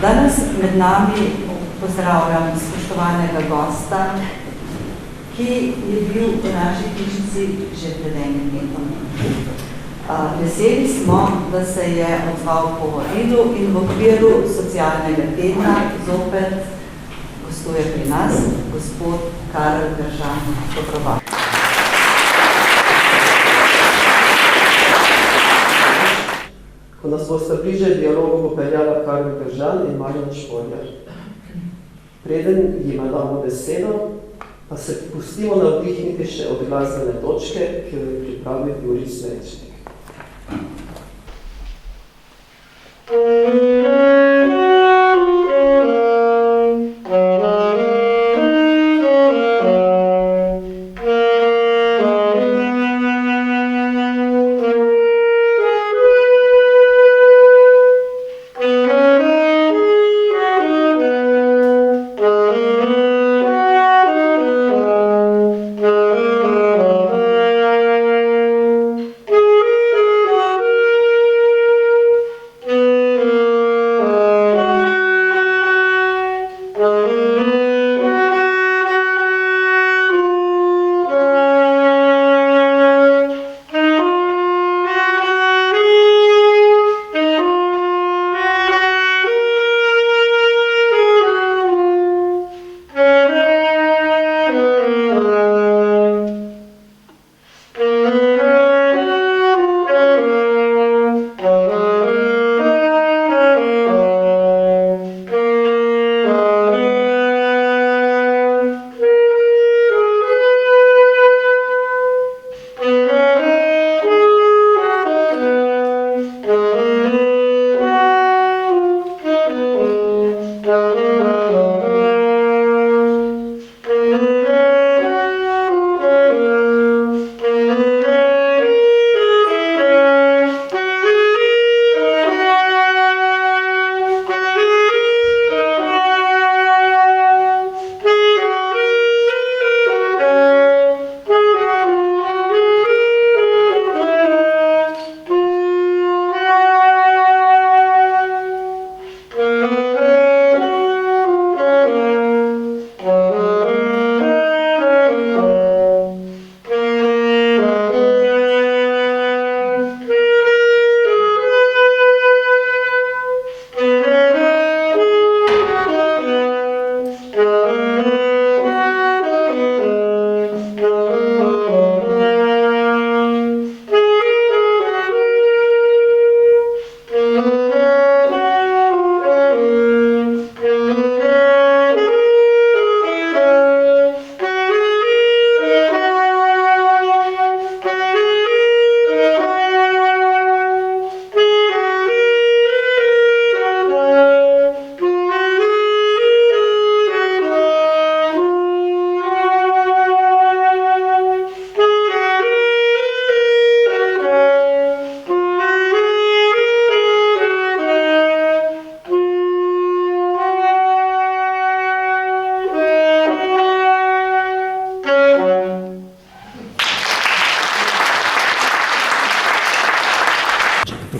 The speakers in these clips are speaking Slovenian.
Danes med nami pozdravljam spoštovanega gosta, ki je bil v naši knjižnici že pred enim letom. Veseli smo, da se je odzval po vabilu in v okviru socialnega tedna zopet gostuje pri nas gospod Karel Gržan. Dobrodošli. Ko nas boste bliže dialogu popeljala Karel Gržan in Marjan Šporjar. Preden jima damo besedo, pa se pustimo navdihniti še od glasbene točke, ki jo je pripravil Jurij Svečnik.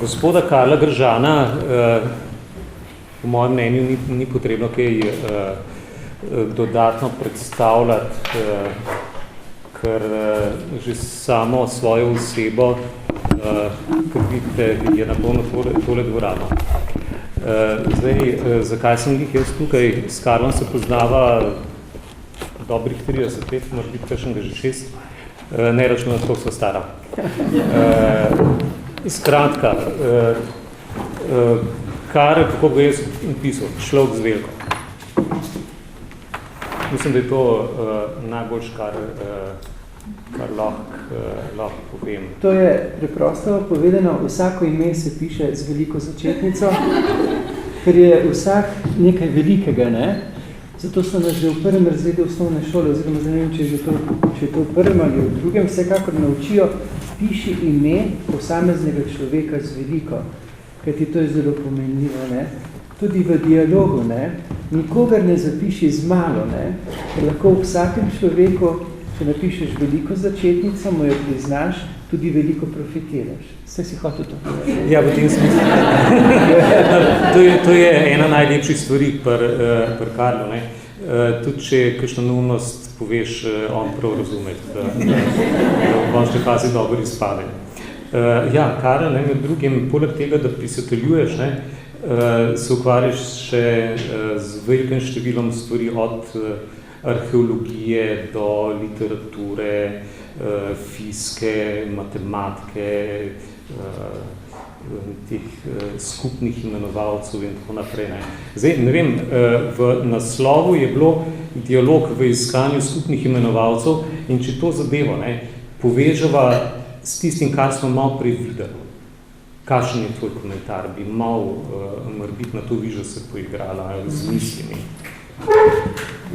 Gospoda Karla Gržana, po mojem mnenju, ni potrebno kaj dodatno predstavljati, ker že samo svojo osebo, kot vidite, je napolno tole dvorano. Zdaj, zakaj sem jaz tukaj? S Karlom se poznava dobrih 30 let, može biti kakšnega že 6, ne računa, koliko so stara. Skratka, Karel, kako ga jaz napisal, človek z veliko. Mislim, da je to najboljš, kar lahko povem. To je preprosto povedano, vsako ime se piše z veliko začetnico, ker je vsak nekaj velikega, ne? Zato so nas že v prvem razredu osnovne šole, oziroma ne vem, če je to v prvem ali v drugem, vsekakor naučijo, piši ime posameznega človeka z veliko, kajti to je zelo pomenljivo, ne? Tudi v dialogu, ne? Nikogar ne zapiši z malo, ne? Ker lahko v vsakem človeku če napišeš veliko začetnico, mu jo priznaš, tudi veliko profitiraš. Ste si hotel to povedati? Ja, v tem smislu. To je ena najlepših stvari pri Karlu, ne. Tudi če kakšno neumnost poveš, on prav razume, da v končni fazi dobro izpade. Ja, Karel, ne, med drugim, poleg tega, da pisateljuješ, ne, se ukvarjaš še z velikim številom stvari od arheologije do literature, fizike, matematike, teh skupnih imenovalcev in tako naprej. Ne. Zdaj, ne vem, v naslovu je bilo dialog v iskanju skupnih imenovalcev in če to zadevo ne, povežava s tistim, kar smo malo prevideli. Kakšen je tvoj komentar? Bi malo morbiti na to vižo se poigrala z mislimi?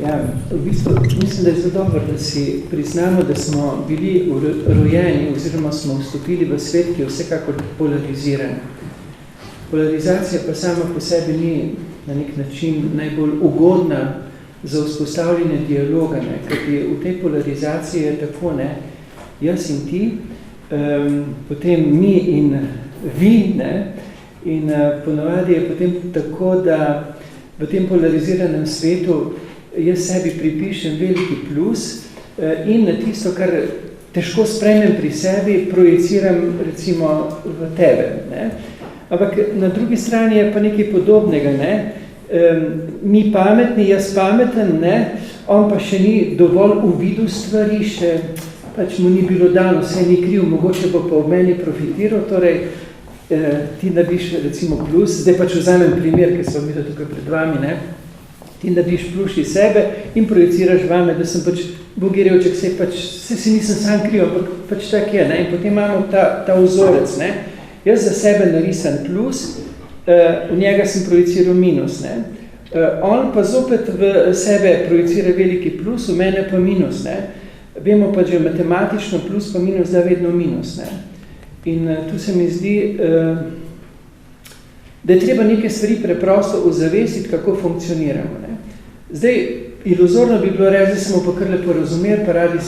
Ja, v bistvu mislim, da je zelo dobro, da si priznamo, da smo bili rojeni oziroma smo vstopili v svet, ki je vsekakor polariziran. Polarizacija pa sama po sebi ni na nek način najbolj ugodna za vzpostavljanje dialoga, ne? Kajti v tej polarizaciji je tako, ne? Jaz in ti, potem mi in vi, ne? In ponavadi je potem tako, da v tem polariziranem svetu jaz sebi pripišem veliki plus in na tisto, kar težko sprejmem pri sebi, projiciram recimo v tebe. Ne? Ampak na drugi strani je pa nekaj podobnega. Ne? Mi pametni, jaz pameten, ne? On pa še ni dovolj uvidel stvari, še pač mu ni bilo dano, vse ni kriv, mogoče bo pa v meni profitiral, torej ti nabiš recimo plus, zdaj pač vzamem primer, ki so mi tukaj pred vami, ne? Ti nabiš plus iz sebe in projiciraš vame, da sem pač bogirevček, se si nisem sam kriv, ampak pač tak je, ne? In potem imamo ta vzorec, ne? Jaz za sebe narisan plus, v njega sem projiciral minus, ne? On pa zopet v sebe projicira veliki plus, v mene pa minus, ne? Vemo pa, že matematično plus pa minus da vedno minus, ne? In tu se mi zdi, da je treba neke stvari preprosto ozavestiti, kako funkcioniramo. Ne? Zdaj, iluzorno bi bilo reči, da smo pa kar lepo razumeli, pa radi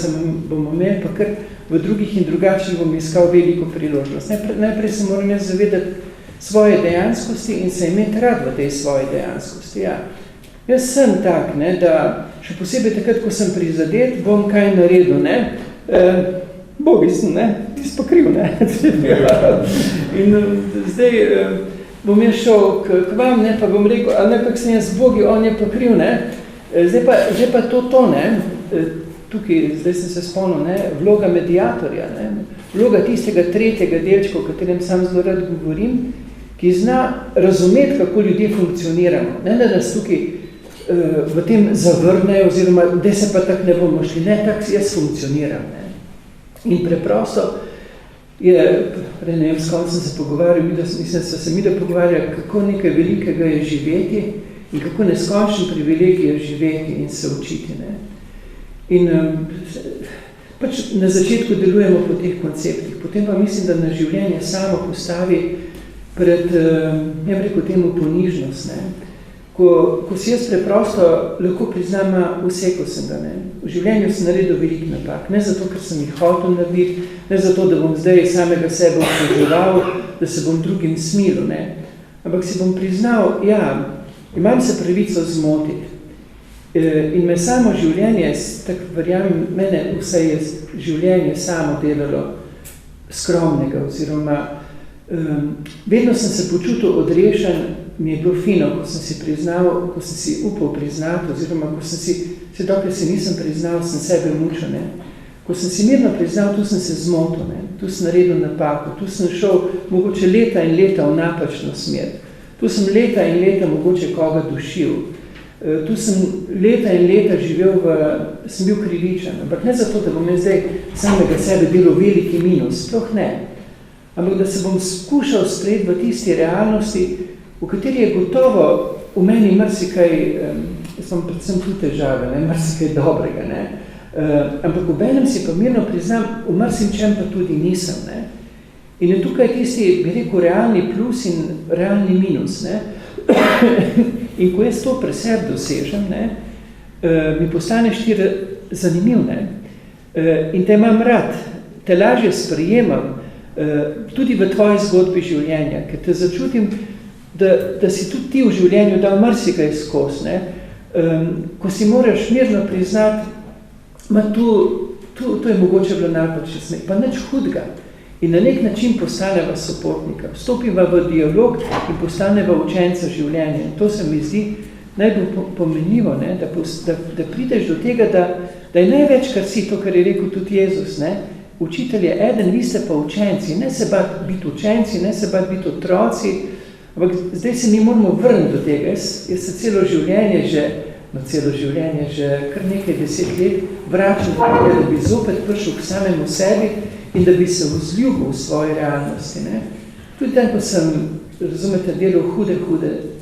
bomo imeli, pa kar v drugih in drugačnih bom iskal veliko priložnost. Najprej se moram jaz zavedati svoje dejanskosti in se imeti rad v tej svoji dejanskosti. Ja. Jaz sem tak, ne, da še posebej takrat, ko sem prizadet, bom kaj naredil, ne? Bogi sem, ne? Ti si pa kriv, ne? In zdaj bom jaz šel k vam, ne? Pa bom rekel, ali nekak sem jaz Bogi, on je pa kriv, ne? Zdaj pa to, ne? Tukaj, zdaj sem se spomnil, ne? Vloga mediatorja, ne? Vloga tistega tretjega delčka, o katerem sam zelo rad govorim, ki zna razumeti, kako ljudje funkcioniramo. Ne, da nas tukaj v tem zavrnejo, oziroma, da se pa tak ne bomo šli. Ne, tak jaz funkcioniram, ne? In preprosto je, ne vem, s kom sem se pogovarjal, mislim, se mi da pogovarjal, kako nekaj velikega je živeti in kako neskončen privilegij je živeti in se učiti. Ne? In pač na začetku delujemo po teh konceptih, potem pa mislim, da na življenje samo postavi pred, ne bi rekel temu, ponižnost. Ne? Ko si jaz preprosto lahko priznam vse, ko sem ga, ne. V življenju sem naredil velik napak. Ne zato, ker sem jih hotel narediti, ne zato, da bom zdaj samega sebe obtoževal, da se bom drugim smilil, ne. Ampak si bom priznal, ja, imam se pravico zmotiti. In me samo življenje, tako verjamem, mene vse je življenje samo delalo skromnega, oziroma vedno sem se počutil odrešen, mi je bilo fino, ko sem si priznal, ko sem si upal priznati, oziroma ko sem si, dokaj se nisem priznal, sem sebe mučil, ne. Ko sem si mirno priznal, tu sem se zmotil, ne. Tu sem naredil napako, tu sem šel mogoče leta in leta v napačno smer. Tu sem leta in leta mogoče koga dušil. Tu sem leta in leta živel sem bil krivičen, ampak ne zato, da bom zdaj samega sebe delal veliki minus, sploh ne. Ampak da se bom skušal sprejeti v tisti realnosti, v kateri je gotovo v meni marsikaj, jaz sem predvsem tu težave, ne, marsikaj dobrega, ne. Ampak v enem si pa mirno priznam, v marsičem pa tudi nisem, ne. In je tukaj tisti, bi rekel, realni plus in realni minus, ne. In ko jaz to pre sebi dosežem, ne, mi postane zanimiv, ne. in te imam rad, te lažje sprejemam, tudi v tvoji zgodbi življenja, ker te začutim, da si tudi ti v življenju dal marsikaj skozi, ne? Ko si moraš mirno priznati, to je mogoče bilo napačen smer, pa nič hudega. In na nek način postaneva sopotnika, vstopiva v dialog in postaneva učenca življenja. In to se mi zdi najbolj pomenljivo, ne? Da prideš do tega, da je največ, kar si to, kar je rekel tudi Jezus, ne? Učitelj je eden, vi ste pa učenci, ne se bati biti učenci, ne se bati biti otroci, ampak zdaj se mi moramo vrniti do tega. Jaz se celo življenje že kar nekaj 10 let vračam, da bi zopet prišel k samemu sebi in da bi se vzljubil v svoji realnosti. Ne? Tudi dan, ko sem, razumete, delal hude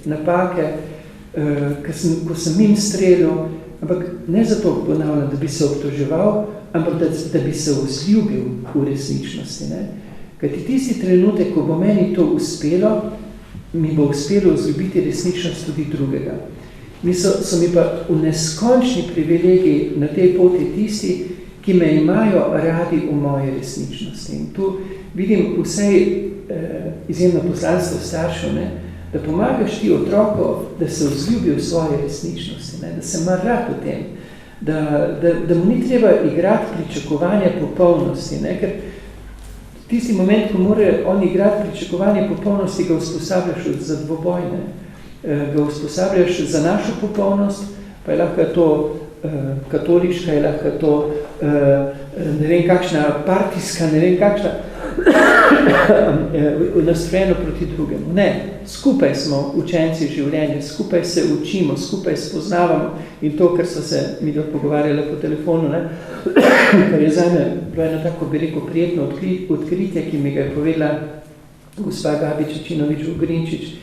napake, ko sem jim streljal, ampak ne zato ponavljam, da bi se obtoževal, ampak da bi se vzljubil v resničnosti. Ne? Kajti tisti trenutek, ko bo meni to uspelo, mi bo uspelo vzljubiti resničnost tudi drugega. So mi pa v neskončni privilegiji na tej poti tisti, ki me imajo radi v moji resničnosti. In tu vidim vsej izjemno poslanstvo staršev, ne? Da pomagaš ti otroko, da se vzljubi v svoji resničnosti, ne? Da se ima rad v tem, da mu ni treba igrati pričakovanja popolnosti, ne? Ker tisti moment, ko mora on igrati pričakovanje popolnosti, ga usposabljaš za dvobojne. Ga usposabljaš za našo popolnost, pa je lahko to katoliška, je lahko to ne vem kakšna partijska, ne vem kakšna nastrojeno proti drugemu. Ne, skupaj smo učenci življenja, skupaj se učimo, skupaj spoznavamo in to, kar so se mi pogovarjali po telefonu, ne, kar je zame bilo eno tako, bi rekel, prijetno odkritje, ki mi ga je povedala gospa Gabi Čečinovič-Ugrinčič,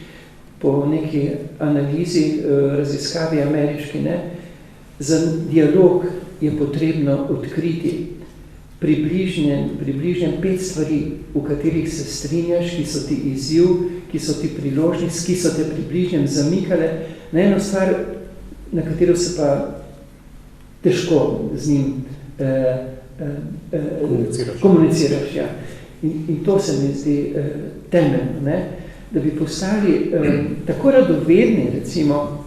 po neki analizi, raziskavi ameriški, ne, za dialog je potrebno odkriti približno 5 stvari, v katerih se strinjaš, ki so ti izziv, ki so ti priložnost, ki so te približno zamikale, na eno stvar, na katero se pa težko z njim komuniciraš. Ja. In to se mi zdi temeljno, ne? Da bi postali tako radovedni, recimo,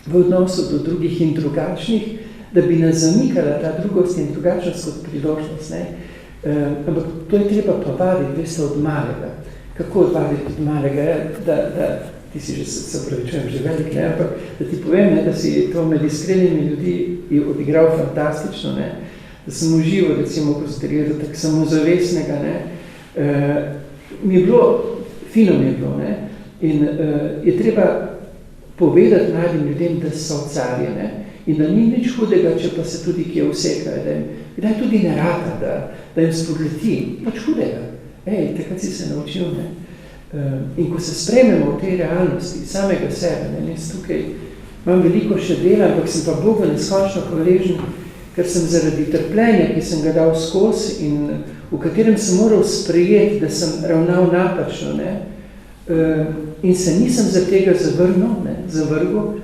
v odnosu do drugih in drugačnih, da bi nas zamikala ta drugost in drugačnost kot priložnost. Ne? Ampak to je treba pa vaditi, veste, od malega. Kako odvaditi od malega? Da ti si že, se pravičujem, že velik, ne? Ampak da ti povem, ne, da si to med iskrenimi ljudi odigral fantastično, ne? Da sem užival, recimo, ko ste gledal tak samozavestnega, ne? Mi je bilo, fino mi je bilo, ne? In je treba povedati mladim ljudem, da so carje, ne? In da ni nič hudega, če pa se tudi kje vsekajo, da je tudi ne rata, da jim spodleti, pač hudega. Takrat si se naučil, ne? In ko se sprememo v tej realnosti samega sebe, ne? Jaz tukaj imam veliko še dela, ampak sem pa Bogu neskončno hvaležen, ker sem zaradi trpljenja, ki sem ga dal skozi in v katerem sem moral sprejeti, da sem ravnal napačno, ne? In se nisem za tega zavrgel,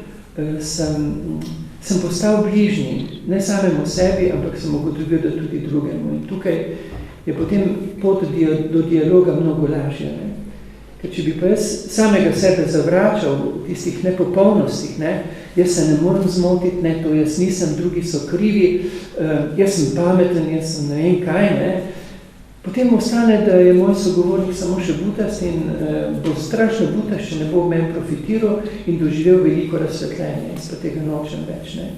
sem postal bližnji, ne samemu sebi, ampak sem ugotovil, da tudi drugemu. In tukaj je potem pot do dialoga mnogo lažja. Ne? Ker če bi pa jaz samega sebe zavračal v tistih nepopolnostih, ne? Jaz se ne moram zmotiti, ne, to jaz nisem, drugi so krivi, jaz sem pameten, jaz sem ne vem kaj, ne? Potem ostane, da je moj sogovornik samo še butast in bo strašno butast, če ne bo meni profitiral in doživel veliko razsvetljenja. Jaz pa tega nočem več, ne?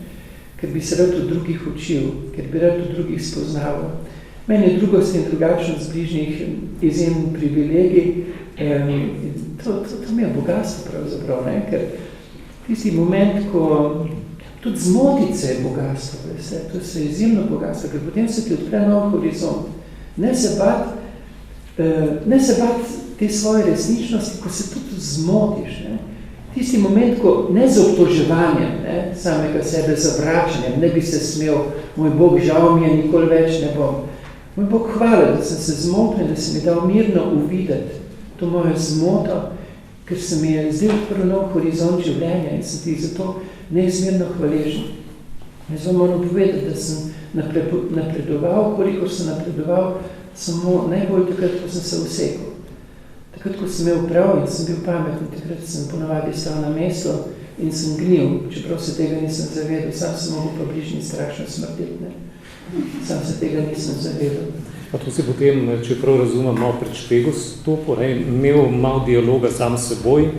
Ker bi se rad od drugih učil, ker bi rad od drugih spoznaval. Meni je drugost in drugačnost bližnjih izjemen privilegij. To mi je bogatstvo pravzaprav, ne? Ker tisti moment, ko tudi zmotiti se je bogatstvo, veste? To je izjemno bogatstvo, ker potem se ti odpre nov horizont. Ne se bat te svoje resničnosti, ko se tudi zmotiš. Ne? Tisti moment, ko ne z obtoževanjem, ne, samega sebe zavračanjem, ne bi se smel, moj Bog, žal mi je, nikoli več ne bom. Moj Bog, hvala, da sem se zmotil, da si mi dal mirno uvideti to mojo zmoto, ker se mi je zdaj odprl nov horizont življenja in sem ti zato neizmerno hvaležen. Jaz vam moram povedati, da sem napredoval, kolikor sem napredoval, samo najbolj takrat, ko sem se usekal. Takrat, ko sem imel prav in sem bil pametni, takrat sem ponavadi stal na mesto in sem gnil, čeprav se tega nisem zavedal, sam sem mogel pa bližnji strašno smrteti, ne. Sam se tega nisem zavedal. Pa to si potem, če prav razumem, malo pred špego stopil, imel malo dialoga sam s seboj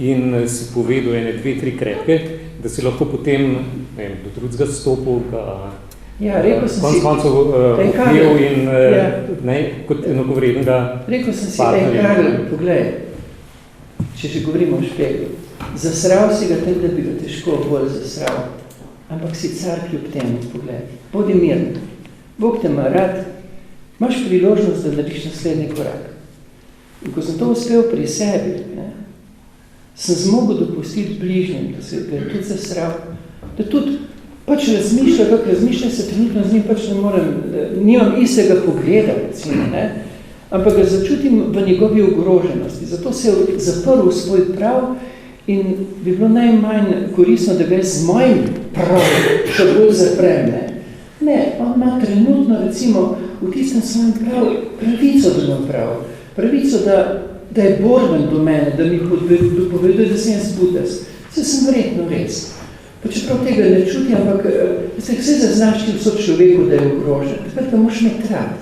in si povedal ene 2-3 krepke, da si lahko potem do drugega stopil, ja, rekel sem si, koncev opil in kot enakovrednega partnerja. Rekel sem si, Karl, poglej, če že govorimo o špegu, zasral si ga tem, da bi ga težko bolj zasral, ampak si car kljub temu, poglej, bodi mirn, Bog te ima rad, imaš priložnost, da narediš naslednji korak. In ko sem to uspel pri sebi, sem zmogel dopustiti bližnjim, da se ga tudi zasral, da tudi pač razmišlja, kako razmišlja se trenutno z njim, pač ne morem, nimam istega pogleda, recimo, ne? Ampak ga začutim v njegovi ogroženosti, zato se je zaprl v svoj prav in bi bilo najmanj koristno, da ga je z mojim pravom še bolj zaprem, ne? Ne, on ima trenutno, recimo, v tistem svojem pravico, da imam prav, pravico, da je borben do mene, da mi dopoveduje, da sem jaz budas. Vse sem verjetno res. Pa čeprav tega ne čuti, ampak vse zaznaš ti vso človeku, da je ogrožen. Takrat ga moraš imeti rad.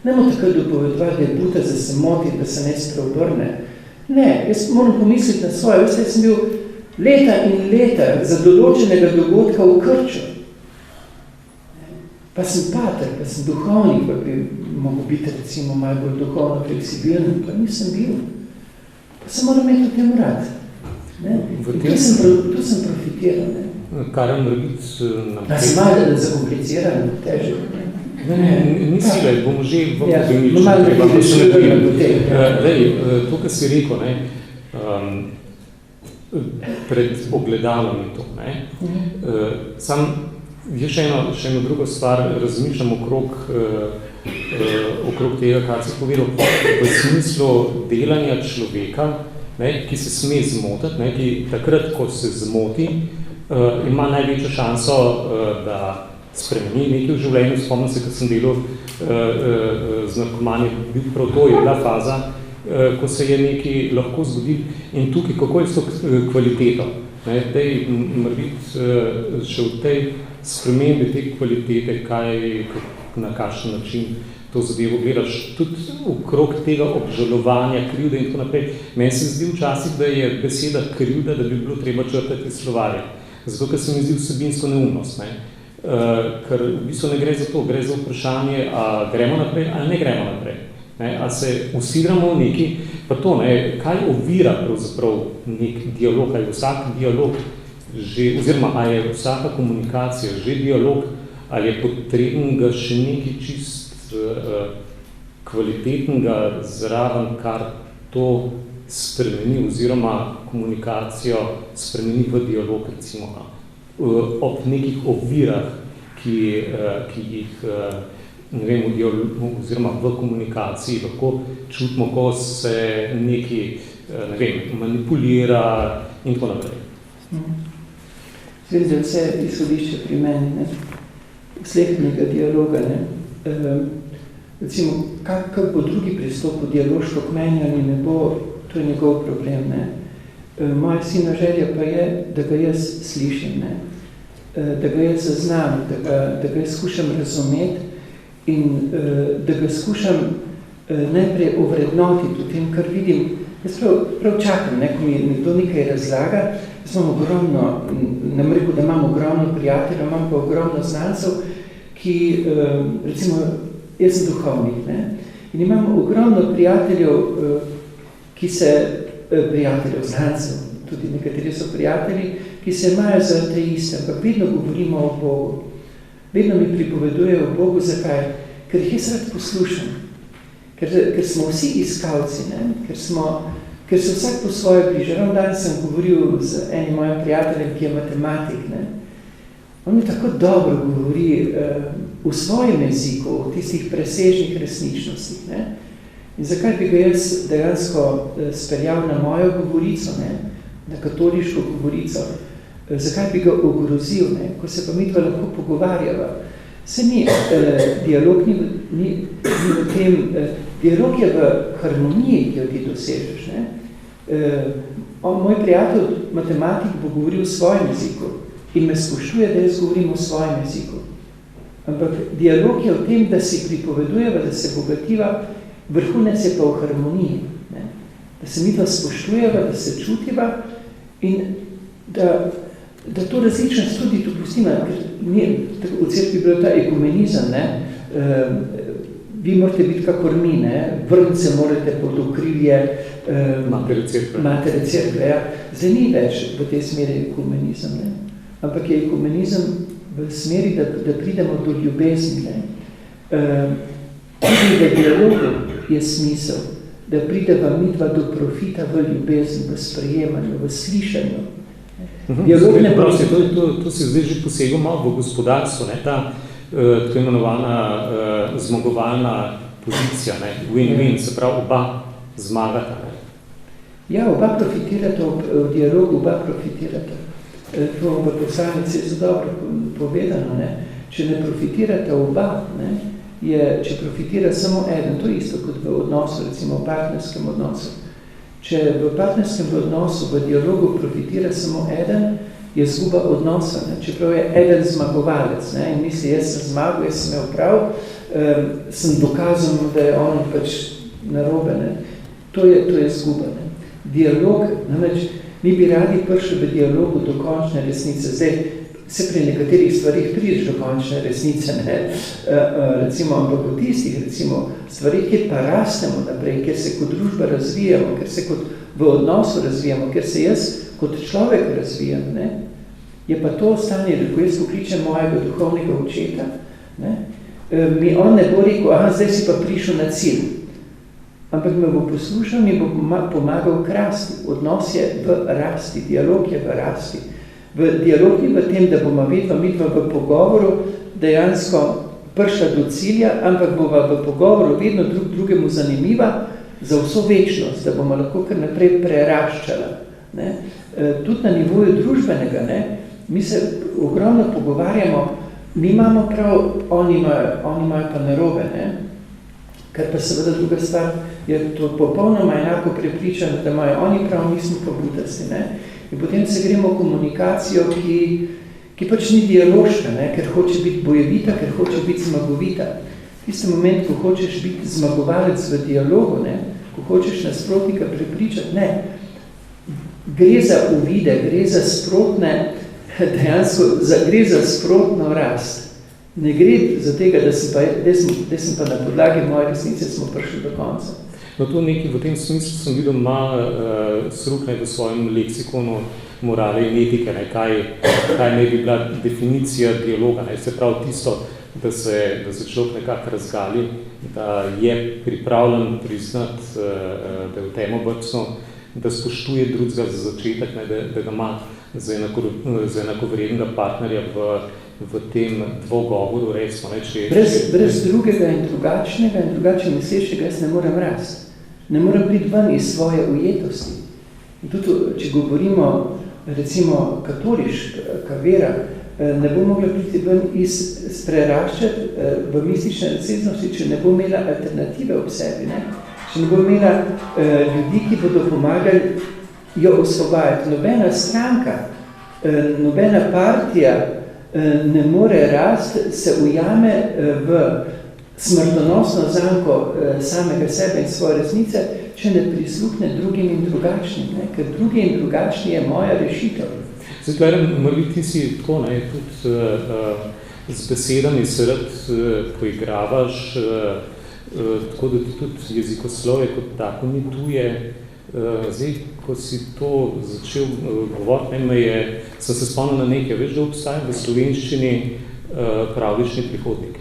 Nemo takrat dopovedovati, da je budas, da se moti, da se ne spreobrne. Ne, jaz moram pomisliti na svoje. Veste, jaz sem bil leta in leta za določenega dogodka v krču. Pa sem pater, pa sem duhovnik, pa bi mogel biti recimo malo bolj duhovno fleksibilen, pa nisem bil. Pa sem moral imeti v tem rad. Tu sem profitiral. Karel narediti naprej. Da sem malo zakompliciran, težko. Ni sile, bomo že v obdobniču. To, kar si rekel, pred ogledalom in to. Jaz še eno drugo stvar razmišljam okrog tega, kar si povedal, v smislu delanja človeka, ki se sme zmotiti, ki takrat, ko se zmoti, ima največjo šanso, da spremeni nekaj v življenju. Spomnim se, ko sem delal z narkomani, bil prav to je bila faza, ko se je nekaj lahko zgodil. In tukaj, kako je s to kvaliteto? Dej morbiti še v tej spremembi te kvalitete, na kakšen način to zadevo gledaš, tudi okrog tega obžalovanja, krivde in tako naprej. Meni se zdi včasih, da je beseda krivda, da bi bilo treba črtati iz slovarja. Zato, ker se mi zdi vsebinsko neumnost. Ker v bistvu ne gre za to, gre za vprašanje, a gremo naprej ali ne gremo naprej. A se usidramo v neki, pa to, kaj ovira pravzaprav nek dialog, ali vsak dialog že, oziroma ali je vsaka komunikacija že dialog, ali je potrebnega še nekaj čist kvalitetnega zraven, kar to spremeni, oziroma komunikacijo spremeni v dialog, recimo, ob nekih ovirah, ki jih ne vem, v dialogu, oziroma v komunikaciji lahko čutimo, ko se nekaj, ne vem, manipulira in tako naprej. Zvedi, da vse izhodišče pri meni, slehnega dialoga, recimo, kak bo drugi pristop v dialoško k meni ali ne bo, to je njegov problem, Moja silna želja pa je, da ga jaz slišim, da ga jaz zaznam, da ga jaz skušam razumeti in da ga skušam najprej ovrednotiti v tem, kar vidim. Jaz prav čakam, ko mi nekdo nekaj razlaga. Jaz imam ogromno, ne bom rekel, da imam ogromno prijateljev, imam pa ogromno znancev, ki, recimo, jaz sem duhovnik, in imam ogromno prijateljev, ki se, prijateljev znancev, tudi nekateri so prijatelji, ki se imajo za ateiste, ampak vedno govorimo o Bogu. Vedno mi pripovedujejo o Bogu, zakaj? Ker jih jaz rad poslušam. Ker smo vsi iskalci, ker se vsak po svoje bliže. Danes sem govoril z enim mojim prijateljem, ki je matematik. On mi tako dobro govori v svojem jeziku, v tistih presežnih resničnostih. In zakaj bi ga jaz dejansko speljal na mojo govorico, na katoliško govorico? Zakaj bi ga ogrozil, ne? Ko se pa midva lahko pogovarjava. Se ni, dialog ni v tem, dialog je v harmoniji, ki jo ti dosežeš, ne? Moj prijatelj, matematik, bo govoril v svojem jeziku in me spoštuje, da jaz govorim v svojem jeziku. Ampak dialog je v tem, da si pripovedujeva, da se bogativa, vrhunec je pa v harmoniji, ne? Da se midva spoštujeva, da se čutiva in da to različnost tudi tu pustimo, ker v cerkvi je bil ta ekumenizem, ne? Vi morate biti kakor mi, ne? Vrnce morate pod okrilje matere cerkve. Ja. Zdaj ni več v tej smeri ekumenizem, ne? Ampak je ekumenizem v smeri, da pridemo do ljubezni. Ne? Tudi v dialogu je smisel, da prideva midva do profita v ljubezni, v sprejemanju, v slišanju. To si zdaj že posegel malo v gospodarstvo, ne? Ta tako imenovana zmagovalna pozicija, ne? Win-win, se pravi oba zmagata. Ne? Ja, oba profitirata, v dialogu oba profitirata. To v poslanici je zelo dobro povedano, ne? Če ne profitirata oba, ne? Če profitira samo eden, to je isto kot v odnosu, recimo v partnerskem odnosu. Če v partnerskem odnosu, v dialogu profitira samo eden, je zguba odnosa, ne? Čeprav je eden zmagovalec, ne? In misli, jaz sem zmagal, jaz sem imel prav, sem dokazal, da je on pač narobe, ne? To je zguba, ne? Dialog, namreč, mi bi radi prišli v dialogu do končne resnice. Zdaj, se pri nekaterih stvarih prideš do končne resnice, ne? Recimo, ampak v tistih, recimo, stvarih, kjer pa rastemo naprej, kjer se kot družba razvijamo, kjer se kot v odnosu razvijamo, kjer se jaz kot človek razvijam, ne? Je pa to stanje, da ko jaz pokličem mojega duhovnega očeta, ne? Mi on ne bo rekel, zdaj si pa prišel na cilj. Ampak me bo poslušal, mi bo pomagal k rasti. Odnos je v rasti, dialog je v rasti. Dialog ni v tem, da bomo midva v pogovoru dejansko prišla do cilja, ampak bova v pogovoru vedno drugemu zanimiva za vso večnost, da bomo lahko kar naprej preraščala. Ne? Tudi na nivoju družbenega, ne? Mi se ogromno pogovarjamo, mi imamo prav, oni imajo pa narobe, ne? Kar pa seveda druga stvar je to popolnoma enako prepričano, da imajo oni prav, mi smo pa butasti, ne? In potem se gremo komunikacijo, ki pač ni dialoška, ne? Ker hoče biti bojevita, ker hoče biti zmagovita. V tistem moment, ko hočeš biti zmagovalec v dialogu, ne? Ko hočeš nasprotnika prepričati, ne. Gre za uvide, gre za sprotne, dejansko gre za sprotno rast. Ne gre za tega, da sem pa na podlagi moje resnice smo prišli do konca. No, to nekaj v tem smislu sem videl Srukne v svojem leksikonu morale in etike, ne, kaj ne bi bila definicija dialoga, ne, se pravi tisto, da se človek nekako razgali, da je pripravljen priznati, da je v temo brcno, da spoštuje drugega za začetek, ne, da ga ima za enakovrednega partnerja v tem dvogovoru, recimo. Ne, brez drugega in drugače mislečega jaz ne morem rasti. Ne morem priti ven iz svoje ujetosti. In tudi, če govorimo, recimo, katoliška vera, ne bo mogla priti ven preraščati v mistične razsežnosti, če ne bo imela alternative ob sebi, ne? Če ne bo imela ljudi, ki bodo pomagali jo osvobajati. Nobena stranka, nobena partija ne more rasti, se ujame v smrtonosno zanko samega sebe in svoje resnice, če ne prisluhne drugim in drugačnim, ne? Ker drugi in drugačni je moja rešitev. Zdaj, Klara, morda ti si tako, ne, tudi z besedami se rad poigravaš, tako da tudi jezikoslovje kot tako ni tuje. Zdaj, ko si to začel govoriti, sem se spomnil na nekaj, veš, da obstaja v slovenščini pravlični prihodnik.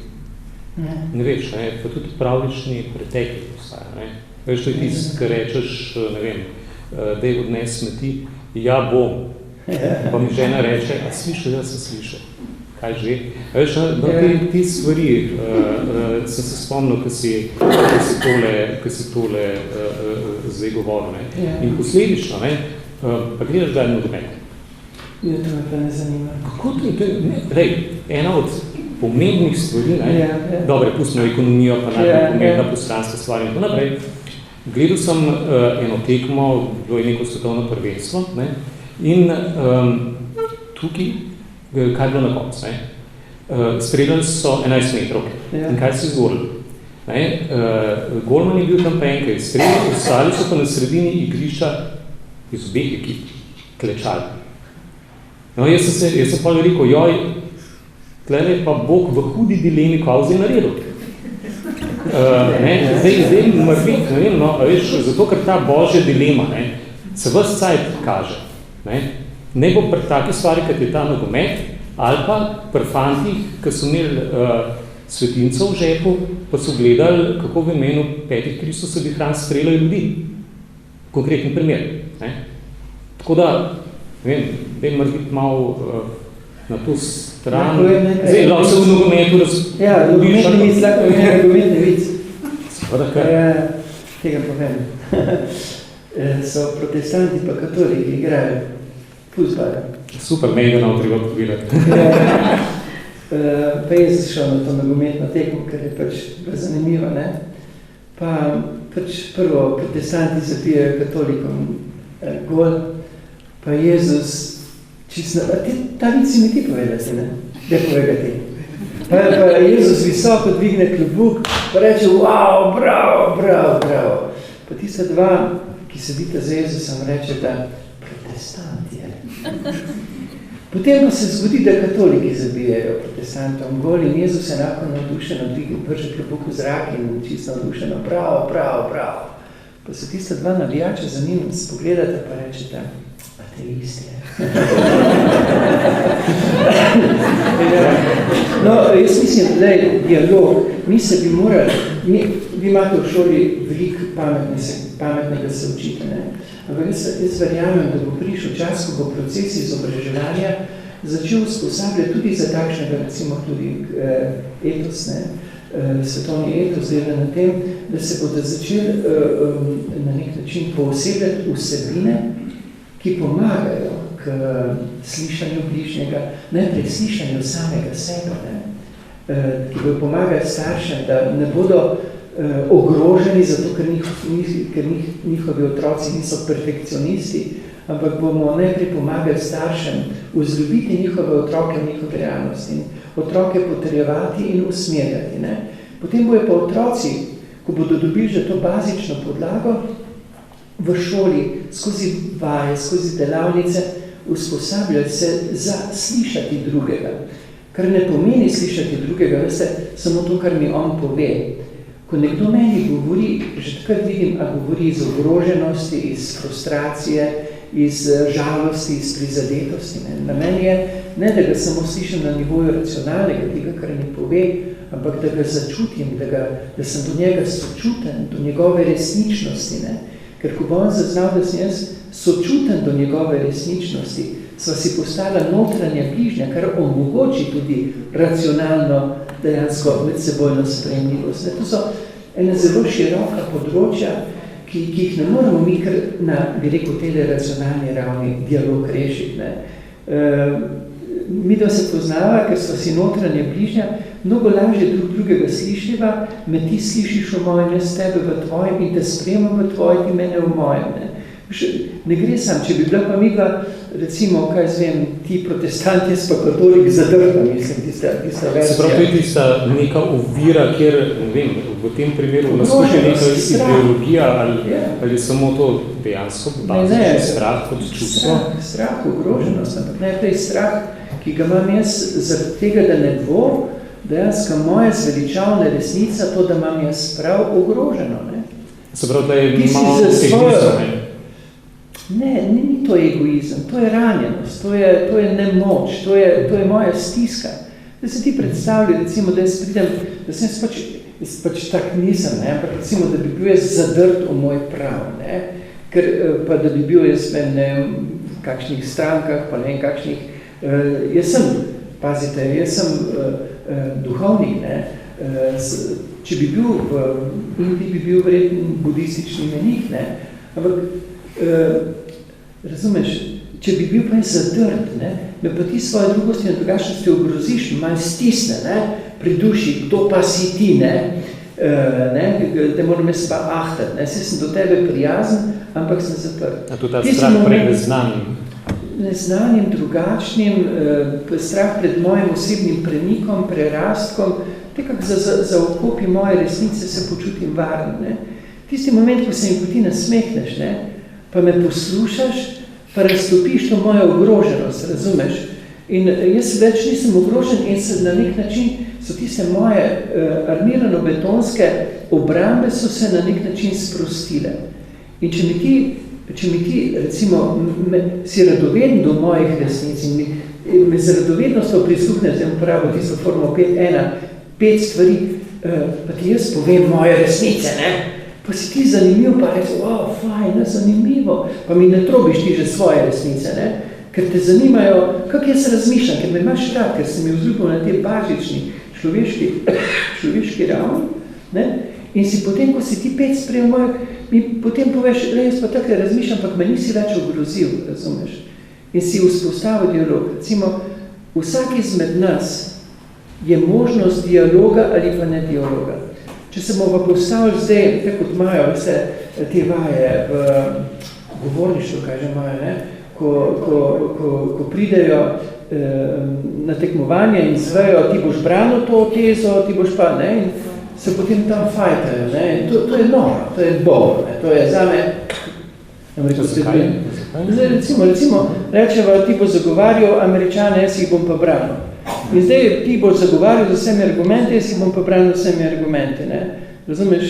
Ne veš, ne, pa tudi pravlični pretekli obstaja, ne. Veš, to je tist, ki rečeš, ne vem, daj odnes smeti, ja bom. Pa mi žena reče, a slišal, jaz sem slišal. Kaj že? Veš, te stvari sem se spomnil, ko si tole zdaj govoril, ne. In posledično, ne, pa gledaš ga nogomet. Ja, to me pa ne zanima. Kako to je? Lej, ena od pomembnih stvari, dobre, pustimo ekonomijo, pa najbolj pomembna poslanska stvar in tako naprej. Gledal sem eno tekmo, bilo je neko svetovno prvenstvo, ne? In tukaj, kaj je bilo na koncu? Streljali so 11 metrov. In kaj se je zgodilo? Golman je bil tam pa enkaj streljal, ostali so pa na sredini igrišča iz obeh ekip klečali. No, jaz sem pa rekel, joj, tlele je pa Bog v hudi dilemi kauzi naredil. Zdaj mrbit, ne vem, no, veš, zato, ker ta božja dilema, se ves cajt kaže. Ne bo pri taki stvari, kot je ta nogomet, ali pa pri fantih, ki so imeli svetincev v žepu, pa so gledali, kako v imenu 5 Kristusovih ran streljajo ljudi. Konkreten primer. Tako da, ne vem, da je mora biti malo na to stran. Zdaj, lahko se v nogometu razliša. Ja, nogometni vic, lahko je nogometni vic. Seveda, kaj? Tega povem. So protestanti pa katoliki igrajo fuzbal. Super, meni ga nam treba povedati. Pa je šel na to nogometno tekmo, ker je pač zanimivo, ne? Pa pač prvo protestanti zapijajo katolikom gol, pa Jezus čisto... Ta vic si mi ti povedati, ne? Da povega ti. Pa Jezus visoko dvigne klobuk, pa reče, wow, bravo, bravo, bravo. Pa tista dva, ki sedita za Jezusom, reče, da protestant je. Potem pa se zgodi, da katoliki zabijajo protestantom gol in Jezus enako navdušeno vrže klobuk v zrak in čisto navdušeno, bravo, bravo, bravo. Pa se tista dva navijača za njim spogledata pa rečeta, ateist je. No, jaz mislim, da je dialog, mi se bi morali, vi imate v šoli veliko pametnega se učite, ne? Ampak jaz verjamem, da bo prišel čas, ko bo proces izobraževanja začel usposabljati tudi za takšnega, recimo tudi etos, ne? Svetovni etos dela na tem, da se bodo začeli na nek način poosebljati vsebine, ki pomagajo k slišanju bližnjega, najprej slišanju samega sebe, ne? Ki bodo pomagati staršem, da ne bodo ogroženi, zato ker njihovi otroci niso perfekcionisti, ampak bomo najprej pomagali staršem vzljubiti njihove otroke v njihove realnosti, otroke potrjevati in usmerjati. Ne? Potem bojo pa otroci, ko bodo dobili že to bazično podlago, v šoli, skozi vaje, skozi delavnice, usposabljati se za slišati drugega. Kar ne pomeni slišati drugega, veste, samo to, kar mi on pove. Ko nekdo meni govori, že takrat vidim, a govori iz ogroženosti, iz frustracije, iz žalosti, iz prizadetosti. Na meni je, ne da ga samo slišim na nivoju racionalnega, tega, kar mi pove, ampak da ga začutim, da sem do njega sočuten, do njegove resničnosti. Ne? Ker ko bo on zaznal, da sem jaz sočuten do njegove resničnosti, sva si postala notranja bližnja, kar omogoči tudi racionalno dejansko medsebojno sprejemljivost. To so ene zelo široka področja, ki jih ne moramo mi kar na, bi rekel, tele racionalni ravni dialog rešiti. Mi da se poznava, ker sva si notranja bližnja, mnogo lažje drugega slišljiva, me ti slišiš v mojem, jaz tebe v tvojem in te sprejemam v tvojem, ti mene v mojem. Ne gre sam, če bi bila pa midva, recimo, kaj zvem, ti protestanti, jaz pa katolik zadrham, mislim, tista versija. Se pravi, to je tista neka ovira, kjer, ne vem, v tem primeru naskuša neka ideologija ali samo to dejansko bazično strah kot čustvo? Strah, ogroženost, ampak najprej strah, ki ga imam jaz zaradi tega, da ne bo dejansko moja zveličavna resnica, to, da imam jaz prav ogroženo. Ne? Se pravi, da je malo egoizem. Ne, ni to egoizem, to je ranjenost, to je nemoč, to je moja stiska. Da se ti predstavlja, recimo, da jaz pridem, da sem jaz pač tak nisem, ne? Ampak recimo, da bi bil jaz zadrt v moj prav, ne? Ker pa da bi bil jaz ne vem, v kakšnih strankah, pa ne vem kakšnih, jaz sem, pazite, jaz sem duhovnik, ne? Če bi bil v Indiji, bi bil verjetno budistični menik, ne? Ampak razumeš, če bi bil pa en zadrt, ne, me pa ti svoje drugosti in drugačnosti ogroziš, malo stisne, ne, pri duši, kdo pa si ti, ne, da moram jaz pa ahtati, ne, sem do tebe prijazen, ampak sem zaprt. A to ta strah pred neznanim? Neznanim, drugačnim, strah pred mojim osebnim premikom, prerastkom, nekako za okopi moje resnice se počutim varen, ne. Tisti moment, ko se mi poti nasmehneš, ne, pa me poslušaš, pa razstopiš to mojo ogroženost, razumeš? In jaz več nisem ogrožen in se na nek način so tiste moje armirano-betonske obrambe so se na nek način sprostile. In če mi ti recimo, si radoveden do mojih resnic in me z radovednostjo prisluhne, zdaj uporabo tisto formo 5 stvari, pa ti jaz povem moje resnice, ne? Pa si ti zanimiv, pa reči, fajn, zanimivo, pa mi ne trobiš ti že svoje resnice, ne? Ker te zanimajo, kako jaz razmišljam, ker me imaš rad, ker se mi vzljubil na te bazični človeški ravni, ne? In si potem, ko si ti 5 sprejel mojo, mi potem poveš, jaz pa tako razmišljam, pa me nisi več ogrozil, razumeš? In si vzpostavil dialog. Recimo, vsak izmed nas je možnost dialoga ali pa ne dialoga. Če se bomo postavili zdaj, tako kot imajo vse te vaje v govorništvu, kaj že imajo, ne? Ko pridejo na tekmovanje in zvejo, ti boš branil to tezo, ti boš pa, ne? In se potem tam fajtajo, ne? In to je noro, to je bol, ne? To je zame... Recimo, rečeva, ti bo zagovarjal Američane, jaz jih bom pa branil. In zdaj ti boš zagovarjal z vsemi argumenti, jaz si bom pa branil vsemi argumenti, ne. Razumeš,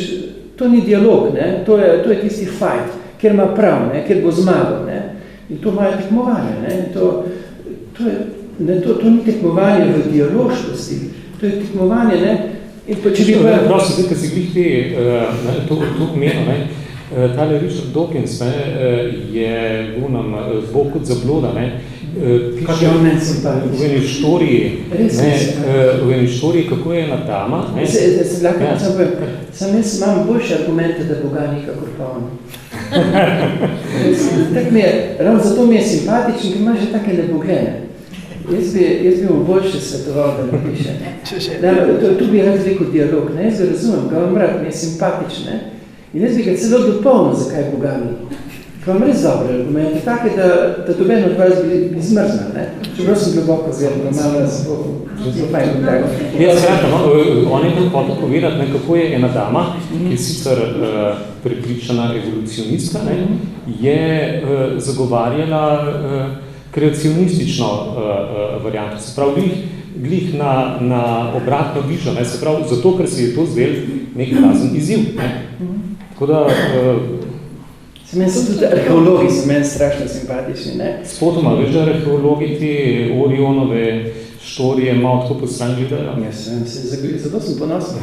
to ni dialog, ne, to je tisti fight, kjer ima prav, ne, kjer bo zmagal, ne. In to imajo tekmovanje, ne, in to ni tekmovanje v dialoškosti, to je tekmovanje, ne. In pa če bi pa... Prosim, zdaj, kad si glih te, to omenil, ne, tale Richard Dawkins, ne, je bil nam zbog kot zabloda, ne, piše v eni štoriji, kako je ena dama. Sam jaz imam boljše argumente, da Boga nikakor pa on. Ravno zato mi je simpatičen, ker ima že take neboglene. Jaz bi mu boljše svetoval, da ne piše. Tu bi rad rekel dialog, ne? Jaz ga razumem, ga vam rad, mi je simpatičen, ne? In jaz bi ga celo dopolnil, zakaj Boga ni. Vam res dobre argumente, take, da doben od vas bi zmrznal, ne? Čeprav sem globoko zvedel, malo nas bo fajn odlagal. Ja, skratka, on je hotel povedati, kako je ena dama, ki je sicer prepričana evolucionistka, je zagovarjala kreacionistično varianto. Se pravi, glih na obratno višo, se pravi, zato, ker se je to zdel nek razen izziv. Tako da... Meni so tudi arheologi, so meni strašno simpatični, ne? Spotoma, veš, da arheologi te Orionove štorije malo tako po stran gledajo? Jaz vem, zato sem ponosen.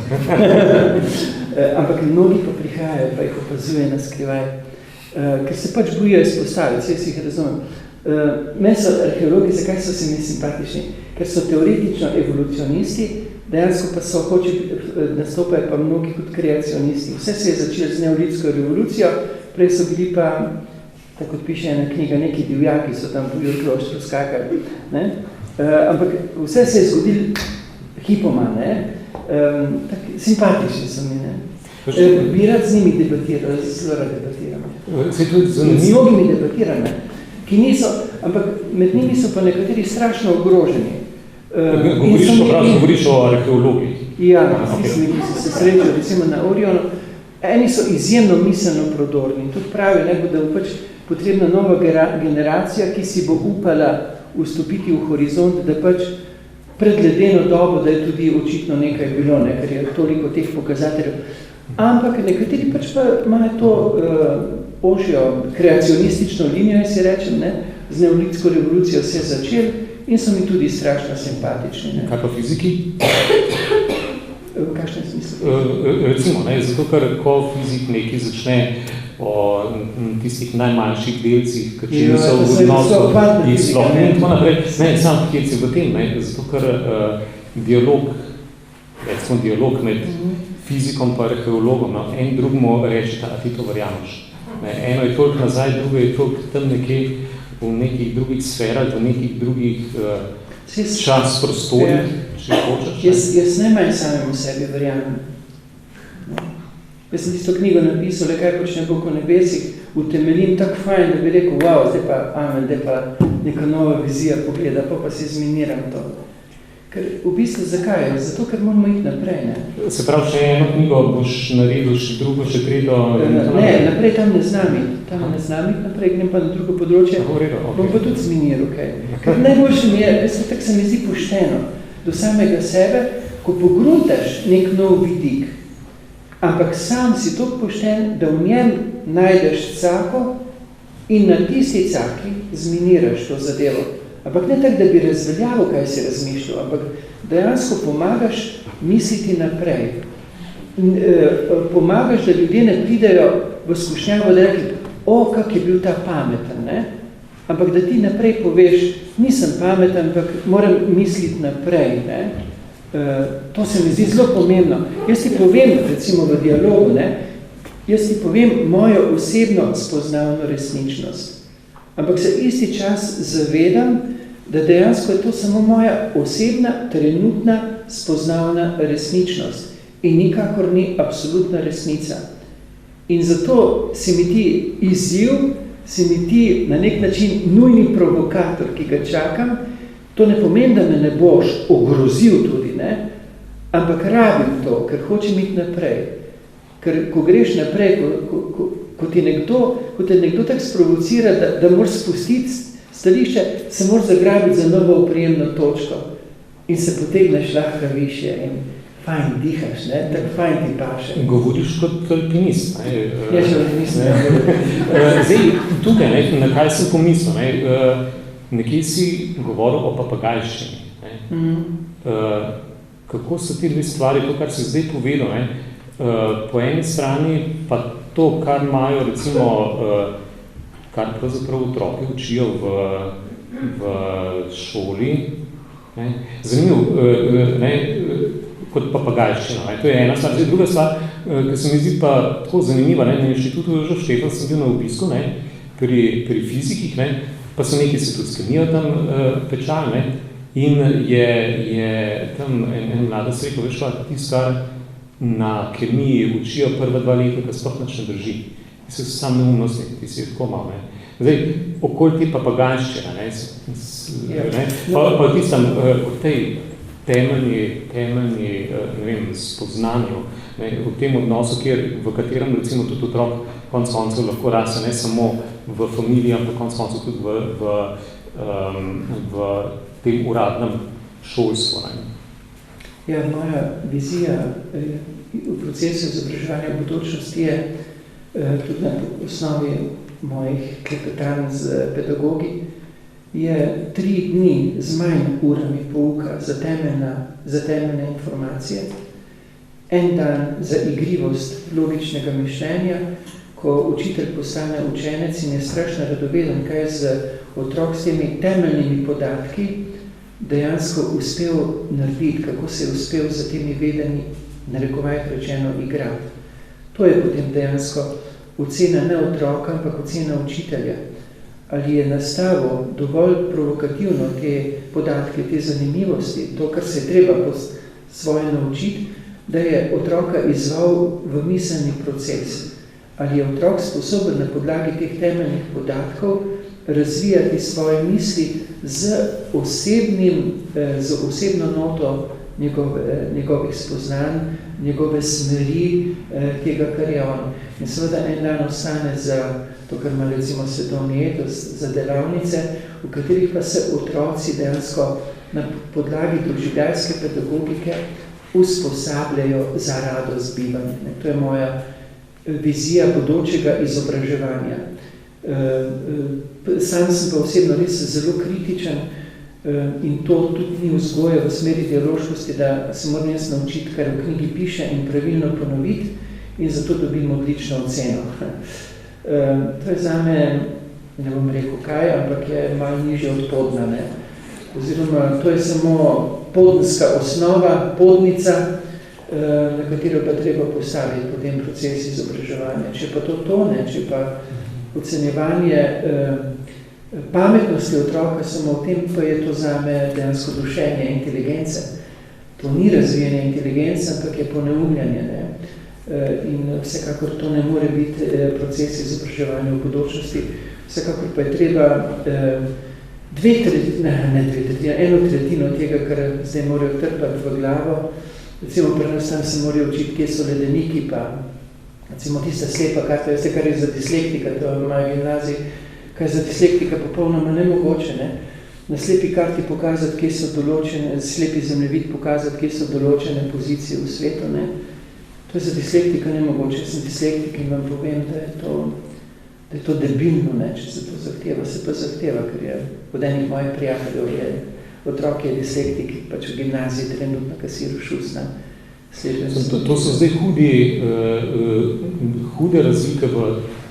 Ampak mnogi pa prihajajo, pa jih opazuje na skrivaj, ker se pač bojijo izpostaviti, jaz jih razumem. Meni so arheologi, zakaj so se mi simpatični? Ker so teoretično evolucionisti, dejansko pa so nastopajo pa mnogi kot kreacionisti. Vse se je začelo z neolitsko revolucijo, prej so bili pa, tako kot piše ena knjiga, neki divjaki so tam po Jurkloštru skakali, ne? Ampak vse se je zgodilo hipoma, ne? Simpatični so mi, ne? Bi rad z njimi debatiral, zelo rad debatiram. Z mnogimi debatiram, ne? Ki niso, ampak med njimi so pa nekateri strašno ogroženi. Govoriš o arheologih. Ja, ki so se srečali, recimo na Orionu. Eni so izjemno miselno prodorni in tudi pravijo, da bo pač potrebna nova generacija, ki si bo upala vstopiti v horizont, da pač pred ledeno dobo, da je tudi očitno nekaj bilo, ne, ker je toliko teh pokazateljev. Ampak nekateri pač pa imajo to ožjo kreacionistično linijo, si rečem, ne, z neolitsko revolucijo se je začel in so mi tudi strašno simpatični. Ne. Kaj pa fiziki? V kakšnem smislu? Recimo, zato ker ko fizik nekaj začne o tistih najmanjših delcih, ki so v odnosu, jih sploh in tako naprej. Ne, sam kjer si v tem, zato ker dialog med fizikom pa arheologom, en drugmu reče, a ti to verjameš. Eno je toliko nazaj, drugo je toliko tam nekje v nekih drugih sferah, v nekih drugih čas, prostorih, če hočeš. Jaz najmanj samemu sebi verjamem. Jaz sem tisto knjigo napisal, le kaj počne Bog v nebesih, utemeljim tako fajn, da bi rekel, wow, zdaj pa amen, zdaj pa neka nova vizija pogleda, pa si zminiram to. Ker v bistvu zakaj? Zato, ker moramo iti naprej, ne? Se pravi, še eno knjigo boš naredil, še drugo, še tretjo? Ne, naprej tam ne znam iti, naprej grem pa na drugo področje, bom pa tudi zminiral, kaj. Ker najboljše mi je, tako se mi zdi pošteno, do samega sebe, ko pogruntaš nek nov vidik, ampak sam si toliko pošten, da v njem najdeš cako in na tisti caki zminiraš to zadevo. Ampak ne tako, da bi razveljavil, kaj si razmišljal, ampak dejansko pomagaš misliti naprej. Pomagaš, da ljudje ne pridejo v skušnjavo, da rekli, kak je bil ta pameten, ne? Ampak da ti naprej poveš, nisem pameten, ampak moram misliti naprej, ne? To se mi zdi zelo pomembno. Jaz ti povem, recimo v dialogu, ne? Jaz ti povem mojo osebno spoznavno resničnost. Ampak se isti čas zavedam, da dejansko je to samo moja osebna, trenutna, spoznavna resničnost. In nikakor ni absolutna resnica. In zato si mi ti izziv, si mi ti na nek način nujni provokator, ki ga čakam. To ne pomeni, da me ne boš ogrozil tudi, ne? Ampak rabim to, ker hočem iti naprej. Ker ko greš naprej, ko te nekdo tako sprovocira, da moraš spustiti stališče, se moraš zagrabiti za novo oprijemno točko in se potegneš lahko višje in fajn dihaš, ne? Tako fajn ti paše. Govoriš kot alpinist. Ja, že alpinist. Zdaj, tukaj, ne, na kaj sem pomislil, ne? Nekje si govoril o papagajščini. Kako so ti dve stvari, to, kar si zdaj povedal, ne? Po eni strani pa to, kar imajo, recimo, kar pravzaprav otroke učijo v šoli. Ne? Zanimiv, ne? Kot papagajščina. Ne? To je ena stvar. Zdaj, druga stvar, ki se mi zdi pa tako zanimiva, ne? Na inštitutu Jožef Štefan sem bil na obisku, ne? Pri fizikih, ne? Pa so nekaj se tudi s kemijo tam pečali, ne? In je tam en mlada se rekel, veš pa, ti stvar na kemiji učijo prva 2 leta, ki sploh nič ne drži. Ti so sam neumnostni, ti si tako malo, ne. Zdaj, okoli te papagajščine, ne, pa tistam v tej temeljni, ne vem, spoznanju, ne, v tem odnosu, v katerem recimo tudi otrok konec koncev lahko raste, ne samo v familiji, ampak konec koncev tudi v tem uradnem šolstvu. Ne. Ja, moja vizija v procesu izobraževanja bodočnosti je tudi na osnovi mojih klepetanj z pedagogi, je 3 dni z manj urami pouka za temeljne informacije, en dan za igrivost logičnega mišljenja, ko učitelj postane učenec in je strašno radoveden, kaj z otrok s temi temeljnimi podatki dejansko uspel narediti, kako se je uspel za temi vedenji, narekovajih rečeno, igrati. To je potem dejansko ocena ne otroka, ampak ocena učitelja. Ali je nastavil dovolj provokativno te podatke, te zanimivosti, to, kar se je treba svoje naučiti, da je otroka izzval v miselni proces. Ali je otrok sposoben na podlagi teh temeljnih podatkov razvijati svoje misli z osebno noto njegovih spoznanj, njegove smeri, tega, kar je on. In seveda en dan ostane za to, kar ima recimo svetovni etos, za delavnice, v katerih pa se otroci dejansko na podlagi doživljajske pedagogike usposabljajo za radost bivanja. To je moja vizija bodočega izobraževanja. Sam sem pa osebno res zelo kritičen in to tudi ni vzgoja v smeri dialoškosti, da se moram jaz naučiti, kar v knjigi piše in pravilno ponoviti in zato dobim odlično oceno. To je zame, ne bom rekel kaj, ampak je malo nižje od podna, ne. Oziroma, to je samo podenska osnova, podnica, na katero pa treba postaviti potem proces izobraževanja. Če pa to tone, če pa ocenjevanje pametnosti otroka samo v tem, pa je to zame dejansko dušenje inteligence. To ni razvijanje inteligence, ampak je poneumljanje. Ne? In vsekakor to ne more biti proces izobraževanja v bodočnosti. Vsekakor pa je treba eno tretjino tega, kar zdaj morajo trpati v glavo. Recimo, pri nas tam se morajo učiti, kje so ledeniki, pa recimo tista slepa karta, veste, kar je za dislektika, to imajo gimnaziji, kaj je za dislektika popolnoma nemogoče, ne? Na slepi karti pokazati, kje so določene, slepi zemljevid pokazati, kje so določene pozicije v svetu, ne? To je za dislektika nemogoče, jaz sem dislektik in vam povem, da je to debilno, ne? Če se to zahteva, se pa zahteva, ker je od enih mojih prijateljev je otrok je dislektik, pač v gimnaziji trenutno kasiru šusna. To so zdaj hude razlike v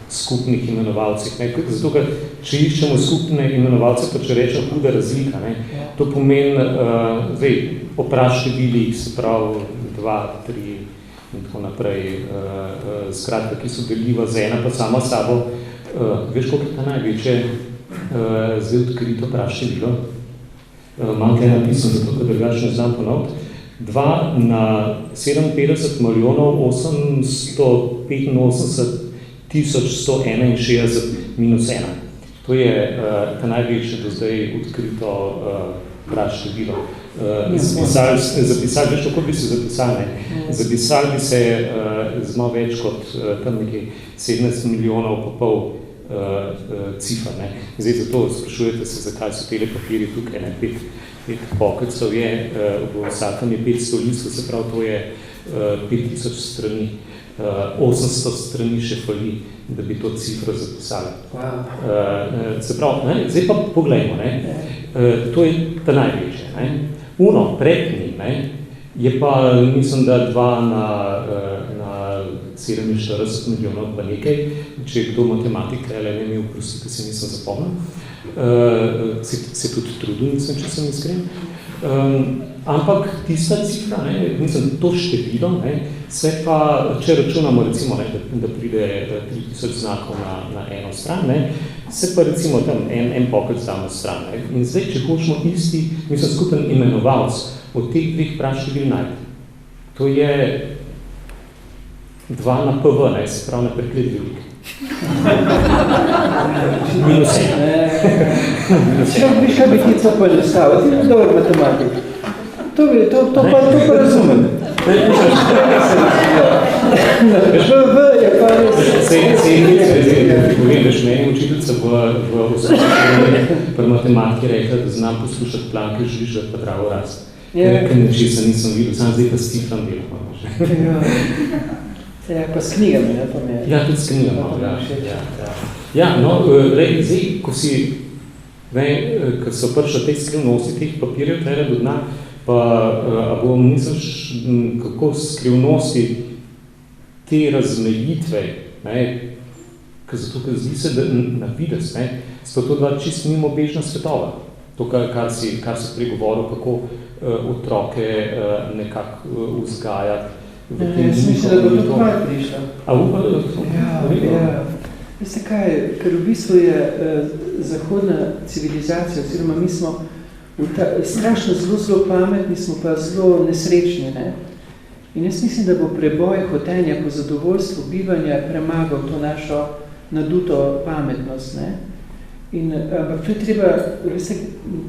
skupnih imenovalcih. Ne? Zato, ker če iščemo skupne imenovalce, pa če rečem huda razlika, ne? To pomeni opraštevilih, se pravi 2, 3 in tako naprej, skratka, ki so deljiva z ena pa sama sabo. Veš, koliko je ta največje zdaj odkrito opraštevilo? Imam kaj napisano, zato, ker drugače ne znam ponoviti. 2 na 57 milijonov 885 1161 minus 1. To je ta največje do zdaj odkrito praštevilo. Zapisali, veš, kako bi se zapisali? Zapisali bi se z malo več kot tam nekaj 17 milijonov pa pol cifr. Ne? Zdaj zato sprašujete se, zakaj so tele papiri tukaj, ne? 5 poklicov je, v vsakem je 500 listov, se pravi, to je 5000 strani. 800 strani še fali, da bi to cifro zapisali. Se pravi, ne? Zdaj pa poglejmo, ne? To je ta največje. Ne? Uno, pred njim, ne? Je pa, mislim, da 2 na 47 milijonov pa nekaj, če je kdo matematika, ali ne mi vprosti, ki se nisem zapomnil. Se tudi trudil, nisem, če sem iskren. Ampak tista cifra, ne, mislim, to število, ne, se pa, če računamo recimo, ne, da pride 3000 znakov na eno stran, ne, se pa recimo tam en poklic damo stran. Ne. In zdaj, če hočemo isti, mislim, skupen imenovalc od teh 2 praštevil najti. To je 2 na PV, ne, se pravi na preklet velik. Minus 1. Še bi ti to poenostavil, ti je dober matematik. To pa razumem. Je pa res. Veš, meni učiteljica v osnovni pri matematiki rekla, da znam poslušati planke žviža pa dravo rast. Ker nečesa nisem videl, sam zdaj pa s cifram delam. Ja, pa s knjigami, ne, pa me. Ja, tudi s knjigami, ja. No, zdaj, ko so prišli te skrivnosti teh papirjev, tere do dna, pa a bom misliš, kako skrivnosti te razmejitve, ne, zato, ker zdi se, da na vides, ne, so to 2 čist mimobežna svetova. To, kar si pregovoril, kako otroke nekako vzgajati. Jaz mislim, da bo to kaj prišlo. A upam, da to? Ja. Veste kaj, ker v bistvu je zahodna civilizacija, oziroma mi smo strašno zelo pametni, smo pa zelo nesrečni. Ne? In jaz mislim, da bo preboj hotenja po zadovoljstvu bivanja premagal to našo naduto pametnost. Ne? Ampak to je treba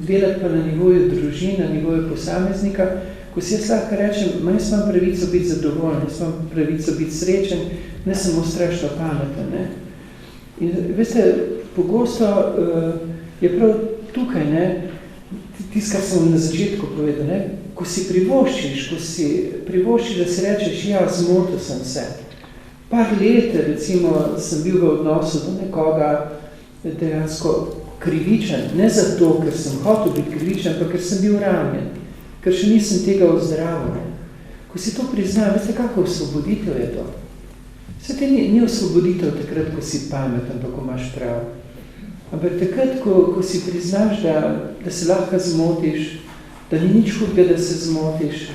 delati pa na nivoju družine, na nivoju posameznika, ko si jaz lahko rečem, jaz imam pravico biti zadovoljen, jaz imam pravico biti srečen, ne samo strašno pameten. Ne? In veste, pogosto je prav tukaj, ne, tisto, kar sem na začetku povedal, ne, ko si privoščiš, da si rečeš, ja, zmotil sem se. Par let, recimo, sem bil v odnosu do nekoga dejansko krivičen, ne zato, ker sem hotel biti krivičen, ampak ker sem bil ranjen, ker še nisem tega ozdravil. Ko si to prizna, veste, kako osvoboditev je to? Vse te ni osvoboditev takrat, ko si pameten, pa ko imaš prav. Ampak takrat, ko si priznaš, da se lahko zmotiš, da ni nič hudega, da se zmotiš,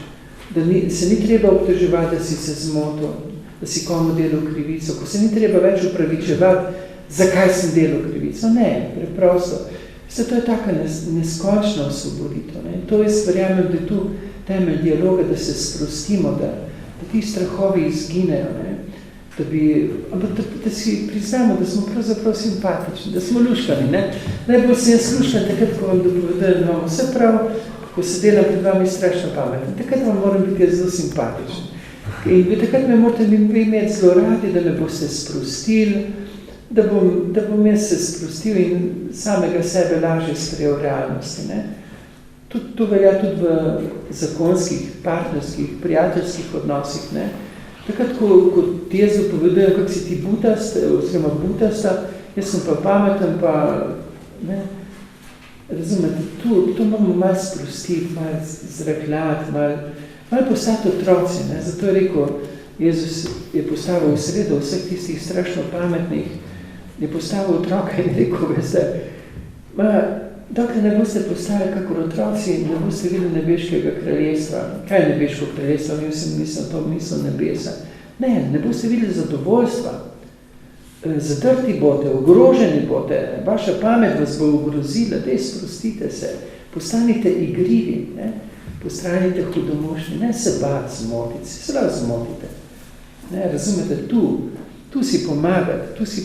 da se ni treba obtoževati, da si se zmotil, da si komu delal krivico, ko se ni treba več upravičevati, zakaj sem delal krivico. Ne, preprosto. To je taka neskončna osvoboditev. Ne? To jaz verjamem, da je tu temelj dialoga, da se sprostimo, da ti strahovi izginejo, ne? Da si priznamo, da smo pravzaprav simpatični, da smo luškani. Ne? Najbolj sem jaz luškan, takrat, ko vam dopovedujem, da imamo vse prav, ko se delam pred vami strašno pametno. Takrat vam moram biti zelo simpatični. In takrat me morate imeti zelo radi, da me boste sprostili, da bom jaz se sprostil in samega sebe lažje sprejel realnosti. Ne? To velja tudi v zakonskih, partnerskih, prijateljskih odnosih. Ne? Takrat, ko ti jaz dopovedujem, kako si ti butasta, jaz sem pa pameten, pa ne? Razumete, to moramo malo sprostiti, malo zrahljati, malo postati otroci. Ne? Zato je rekel, Jezus je postavil v sredo vseh tistih strašno pametnih, je postavil otroka in rekel, veste, dokler ne boste postali kakor otroci, ne boste videli nebeškega kraljestva. Kaj je nebeško kraljestvo? Mislim, to misel nebesa. Ne boste videli zadovoljstva. Zadrti bote, ogroženi bote, vaša pamet vas bo ogrozila, dej sprostite se, postanite igrivi, ne? Postanite hudomušni, ne se bati zmotiti, se zmotite. Ne? Razumete, tu si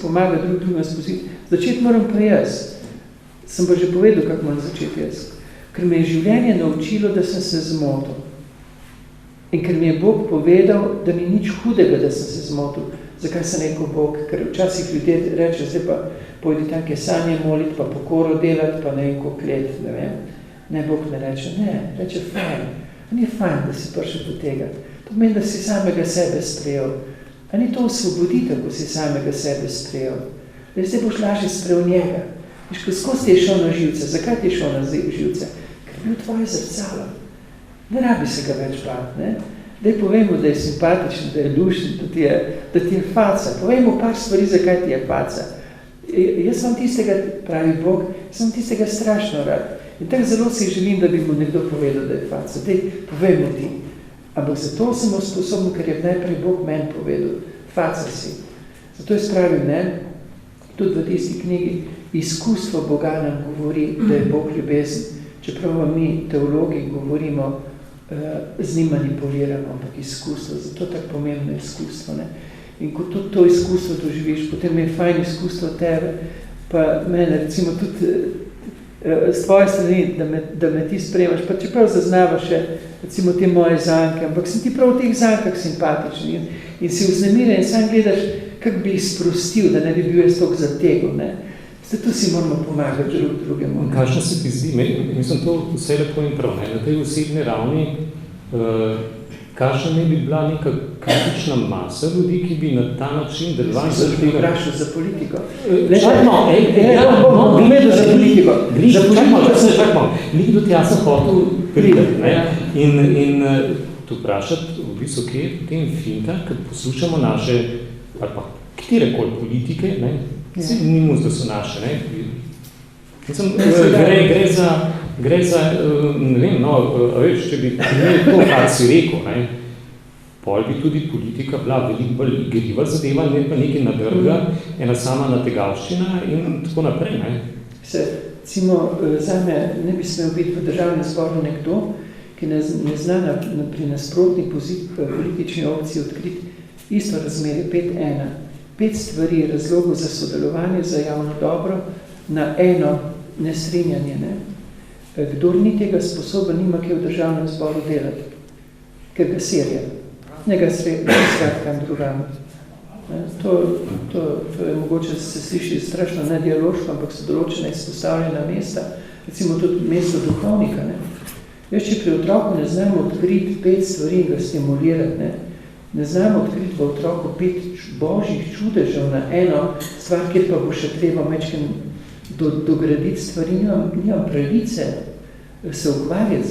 pomaga drugega spustiti. Začeti moram pa jaz. Sem pa že povedal, kako moram začeti jaz. Ker me je življenje naučilo, da sem se zmotil. In ker mi je Bog povedal, da mi nič hudega, da sem se zmotil. Zakaj sem rekel Bog? Ker včasih ljudje reče, zdaj pa pojdi tanke sanje moliti, pa pokoro delati, pa ne vem koliko let, ne vem. Ne, Bog ne reče, reče fajn. Ni fajn, da si prišel do tega. To pomeni, da si samega sebe sprejel. A ni to osvoboditev, ko si samega sebe sprejel? Da zdaj boš lažje sprejel njega. Viš, skozi ti je šel na živce. Zakaj ti je šel na živce? Ker je bil tvoje zrcalo. Ne rabi se ga več bati, ne? Daj povemo, da je simpatičen, da je lušen, da ti je faca. Povemo par stvari, zakaj ti je faca. Jaz sem tistega, pravi Bog, sem tistega strašno rad. In tako zelo si želim, da bi mu nekdo povedal, da je faca. Daj, povemo ti. Ampak zato sem sposoben, ker je najprej Bog meni povedal. Faca si. Zato jaz pravim, ne? Tudi v tisti knjigi izkustvo Boga nam govori, da je Bog ljubezen. Čeprav mi teologi govorimo, z njim manipuliramo, ampak izkustvo, zato tako pomembno izkustvo. Ne? In ko tudi to izkustvo doživiš, potem je fajn izkustvo tebe, pa mene recimo tudi s tvoje strani, da me ti sprejemaš, pa čeprav zaznavaš še recimo te moje zanke, ampak sem ti prav v teh zankah simpatični in si vznemiren in sam gledaš, kako bi jih sprostil, da ne bi bil jaz toliko zategel. Tu si moramo pomagati drugemu. Kakšno se ti zdi? Mislim, to vse lepo in prav. Na tej osebni ravni, kakšna ne bi bila neka kritična masa ljudi, ki bi na ta način delovali za tega... Vprašal za politiko. Čakamo. Nekdo ti jaz sem hotel pridati. In tu vprašati, v bistvu, kje je potem finta, kad poslušamo naše, ali pa katerekoli politike, ni mus, da so naše, ne? Mislim, gre za, ne vem, veš, če bi to, kar si rekel, ne? Pol bi tudi politika bila veliko bolj igriva zadeva, ne pa nekaj nadrga, ena sama nategavščina in tako naprej, ne? Recimo, zame ne bi smel biti v državnem zboru nekdo, ki ne zna pri nasprotni politični opciji odkriti isto razmerje 5:1. 5 stvari razlogov za sodelovanje, za javno dobro, na eno nestrinjanje. Ne? Kdor ni tega sposoben, nima kaj v državnem zboru delati, ker ga serja. Ne ga skratkam drugam. To je mogoče se sliši strašno nedialoško, ampak so določena izpostavljena mesta, recimo tudi mesto duhovnika. Ne? Veš, če pri otroku ne znamo odkriti 5 stvari in ga stimulirati, ne znamo odkriti v otroku 5 božjih čudežev na eno stvar, kjer pa bo še treba mečkem dograditi stvari, nimam pravice se ukvarjati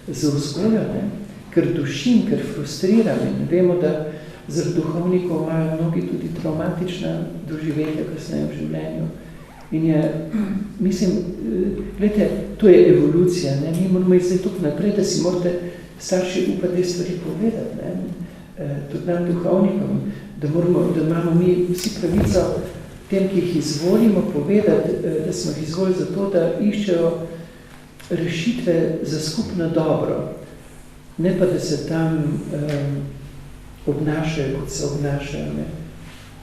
z vzgojo, ker dušim, ker frustriram in vemo, da zaradi duhovnikov imajo mnogi tudi traumatična doživetja kasneje v življenju. In je, mislim, gledajte, to je evolucija, ne? Mi moramo zdaj tukaj naprej, da si morate starši upati te stvari povedati, ne? Tudi nam duhovnikom, da imamo mi vsi pravico tem, ki jih izvolimo, povedati, da smo jih izvolili zato, da iščejo rešitve za skupno dobro, ne pa, da se tam obnašajo, kot se obnašajo, ne?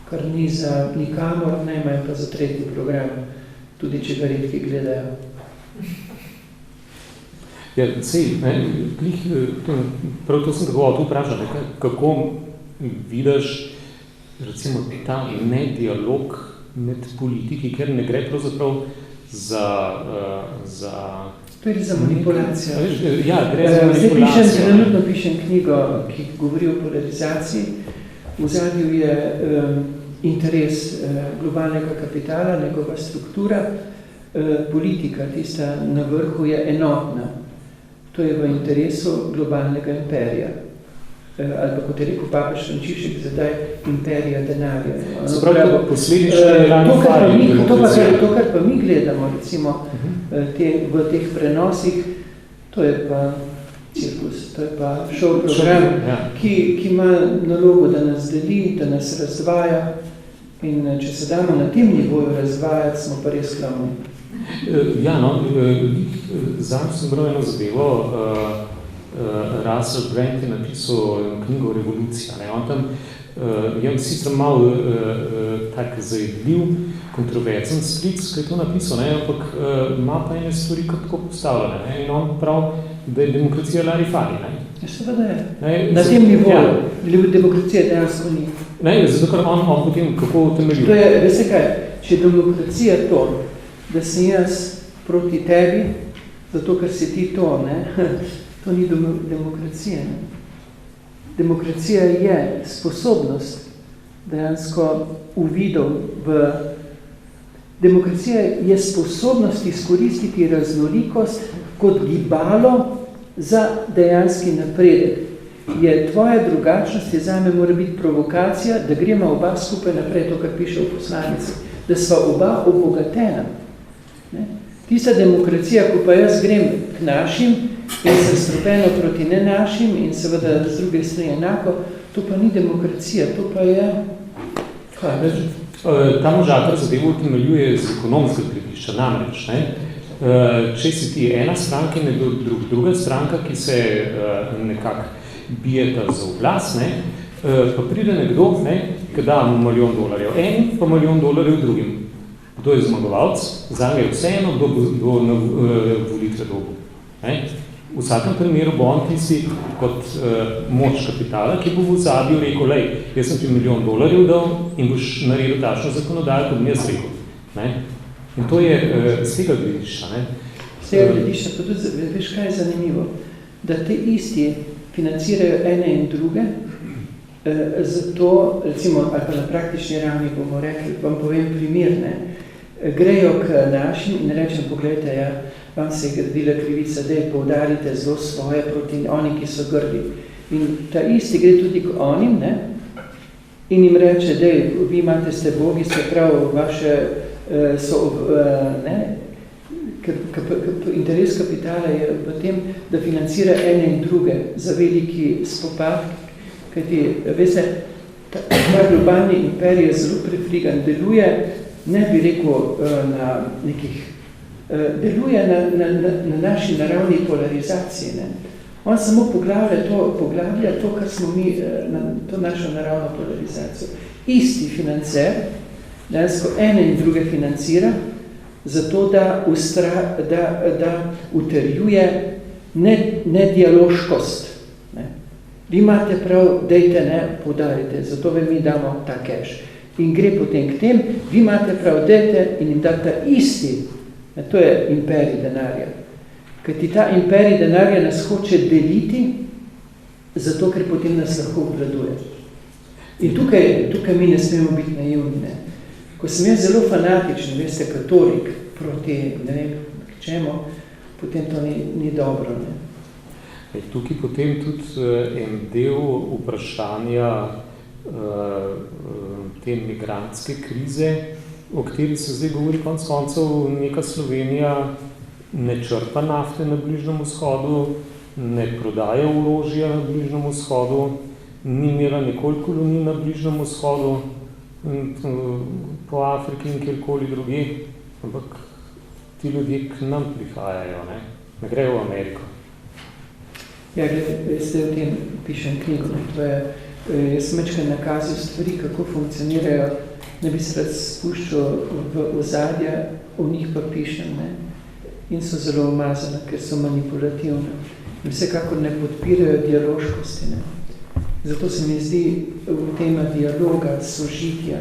Kar ni za nikamor, najmanj pa za tretji program, tudi če ga redki gledajo. Ja, sej, prav to sem tako vprašal, kako vidiš recimo ta nedialog med politiki, ker ne gre pravzaprav za To je za manipulacijo. Ja, gre za manipulacijo. Trenutno pišem knjigo, ki govori o polarizaciji. V zadnju je interes globalnega kapitala, njegova struktura, politika, tista na vrhu je enotna. To je v interesu globalnega imperija. Ali pa, kot je rekel papež Frančišek, zadaj imperija denarja. Zapravo, posledično to, kar pa mi gledamo, recimo, v teh prenosih, to je pa cirkus, to je pa šov program, ki ima nalogo, da nas deli, da nas razdvaja, in če se damo na tem nivoju razvajati, smo pa res slavni. Ja, no, zanj sem bral eno zadevo, Russell Brand je napisal knjigo Revolucija. Ne? On tam je sicer malo tak zajedljiv, kontroverzen stric, ki je to napisal, ne? Ampak ima pa ene stvari kot tako postavljene. Ne? In on prav, da je demokracija larifali. Ja, seveda je. Na tem nivoju demokracija dejansko ni. Ne, zato ker on potem kako utemeljuje. To je, veste kaj, če je demokracija to, da sem jaz proti tebi, zato ker si ti to, ne? To ni demokracija. Ne? Demokracija je sposobnost dejansko uvidov v... Demokracija je sposobnost izkoristiti raznolikost kot gibalo za dejanski napredek. Je tvoja drugačnost, je zame mora biti provokacija, da gremo oba skupaj naprej, to, kar piše v poslanici, da sva oba obogatena. Ne? Tista demokracija, ko pa jaz grem k našim in sem strupeno proti ne našim in seveda z druge strani enako, to pa ni demokracija, to pa je... Kaj? Ta možakar zadevo utemeljuje z ekonomskega gledišča, namreč. Ne? Če si ti ena stranka in druga stranka, ki se nekako bijeta za oblast, ne? Pa pride nekdo, ne? Ki da mu $1 milijon, en pa $1 milijon drugim. Kdo je zmagovalc? Zdaj je vseeno, kdo bo na volitve dobil. V vsakem primeru bo on tisti kot moč kapitala, ki bo v ozadju rekel, lej, jaz sem ti $1 milijon dal in boš naredil takšno zakonodajo, kot mi jaz rekel. Ne? In to je z tega gledišča. Z tega gledišča, pa tudi, veš, kaj je zanimivo? Da te isti financirajo ene in druge, zato, recimo, ali pa na praktični ravni bomo rekli, vam povem primer, ne? Grejo k našim in rečem, pogledajte, ja, vam se je gradila krivica, da je poudarite zelo svoje proti oni, ki so grdi. In ta isti gre tudi k onim, ne? In jim reče, da vi imate ste bogi, ste prav, vaše ne? Interes kapitala je v tem, da financira ene in druge za veliki spopad, kajti, veste, ta globalni imperij je zelo prefrigan, deluje, ne bi rekel na nekih, deluje na naši naravni polarizaciji. Ne? On samo poglavlja to, kar smo mi, to našo naravno polarizacijo. Isti financer, dejansko ene in druge financira, zato da utrjuje nedialoškost. Ne? Vi imate prav, dejte ne, poudarite, zato ve mi damo ta cash. In gre potem k tem, vi imate prav, dejte in jim date isti. To je imperij denarja. Kajti ta imperij denarja nas hoče deliti, zato ker potem nas lahko obvladuje. In tukaj mi ne smemo biti naivni. Ne? Ko sem jaz zelo fanatičen, veste, katolik proti ne vem k čemu, potem to ni dobro. Ne? Tukaj potem tudi en del vprašanja te migrantske krize, o kateri se zdaj govori konec koncev, neka Slovenija ne črpa nafte na Bližnjem vzhodu, ne prodaja orožja na Bližnjem vzhodu, ni imela nikoli kolonij na Bližnjem vzhodu, po Afriki in kjerkoli drugi, ampak ti ljudje k nam prihajajo, ne grejo v Ameriko. Ja, zdaj v tem pišem knjigo, jaz sem večkrat nakazil stvari, kako funkcionirajo, ne bi se rad spuščal v ozadje, o njih pa pišem, ne? In so zelo umazane, ker so manipulativne. In vsekakor ne podpirajo dialoškosti, ne? Zato se mi zdi tema dialoga, sožitja,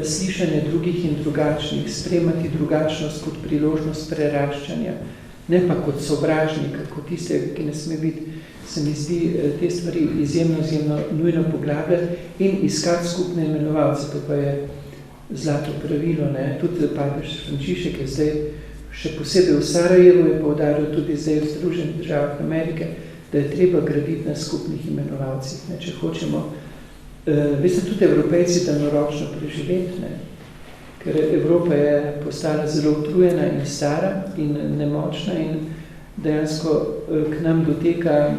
slišanje drugih in drugačnih, sprejemati drugačnost kot priložnost preraščanja, ne pa kot sovražnika, kot tistega, ki ne sme biti, se mi zdi te stvari izjemno nujno poglabljati in iskati skupne imenovalce. To pa je zlato pravilo, ne? Tudi papež Frančišek je zdaj, še posebej v Sarajevu je poudaril, tudi zdaj v Združenih državah Amerike, da je treba graditi na skupnih imenovalcih, ne? Če hočemo, veste, tudi Evropejci daljnoročno preživeti, ne? Ker Evropa je postala zelo utrujena in stara in nemočna in dejansko k nam doteka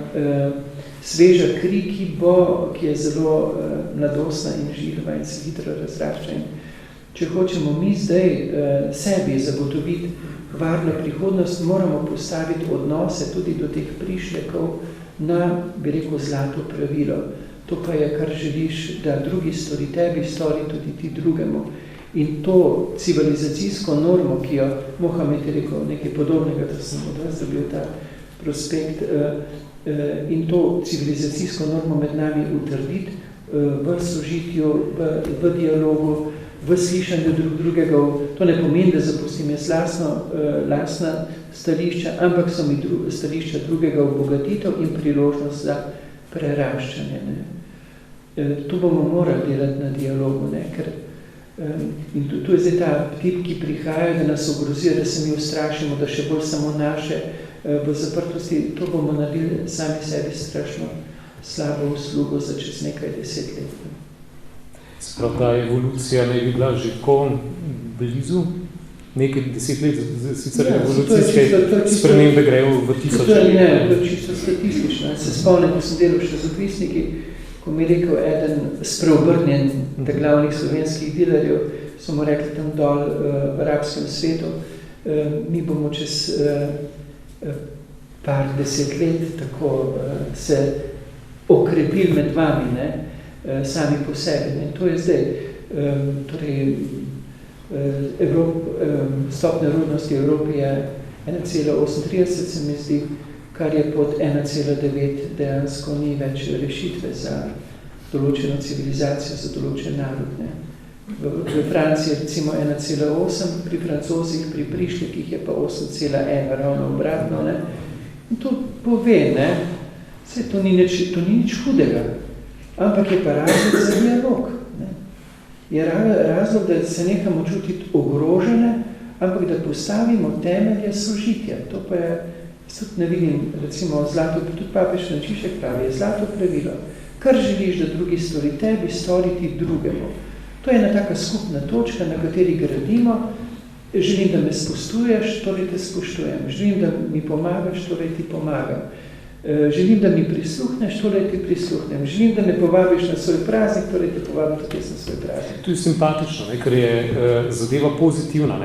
sveža kri, ki je zelo mladostna in žilva in se hitro razrašča. Če hočemo mi zdaj sebi zagotoviti varno prihodnost, moramo postaviti odnose tudi do teh prišlekov na, bi rekel, zlato pravilo. To pa je, kar želiš, da drugi stori tebi, stori tudi ti drugemu. In to civilizacijsko normo, ki jo Mohamed je rekel nekaj podobnega, da sem od vas dobil ta prospekt, in to civilizacijsko normo med nami utrditi v sožitju, v dialogu, v slišanju drugega. To ne pomeni, da zapustim jaz lastna stališča, ampak so mi stališča drugega obogatitev in priložnost za preraščanje. Ne. Tu bomo morali delati na dialogu, ne, ker in tu je zdaj ta tip, ki prihaja, da nas ogrozi, da se mi ustrašimo, da še bolj samo naše v zaprtosti. To bomo naredili sami sebi strašno slabo uslugo za čez nekaj 10 let. Sprav, ta evolucija ne bi bila že blizu, nekaj 10 let, sicer evolucijske spremembe grejo v 1000 let. Ne, to je čisto statistično. Se spomnim, ko sem delal še z zapisniki, ko mi je rekel eden spreobrnjen glavnih slovenskih dilerjev, so mu rekli tam dol v arabskem svetu, mi bomo čez par 10 let tako se okrepili med vami, ne, sami po sebi. Ne. To je zdaj, torej, stopnja rodnosti v Evropi je 1,38, se mi zdi, kar je pod 1,9, dejansko ni več rešitve za določeno civilizacijo, za določen narod. Ne. V Franciji je recimo 1,8, pri Francozih, pri prišljekih je pa 8,1, ravno obratno. Ne. In to pove, ne, vse to ni nič hudega, ampak je pa razlog za dialog. Ne. Je razlog, da se nekamo čutiti ogrožene, ampak da postavimo temelje sožitja. To pa je, tudi ne vidim, recimo, zlato, tudi papež Frančišek pravi, je zlato pravilo. Kar želiš, da drugi stori tebi, storiti drugemu. To je ena taka skupna točka, na kateri gradimo. Želim, da me spostuješ, torej te spoštujem. Želim, da mi pomagaš, torej ti pomagam. Želim, da mi prisluhneš, torej ti prisluhnem. Želim, da me povabiš na svoj praznik, torej ti povabim tudi na svoj praznik. To je simpatično, ne, ker je zadeva pozitivna,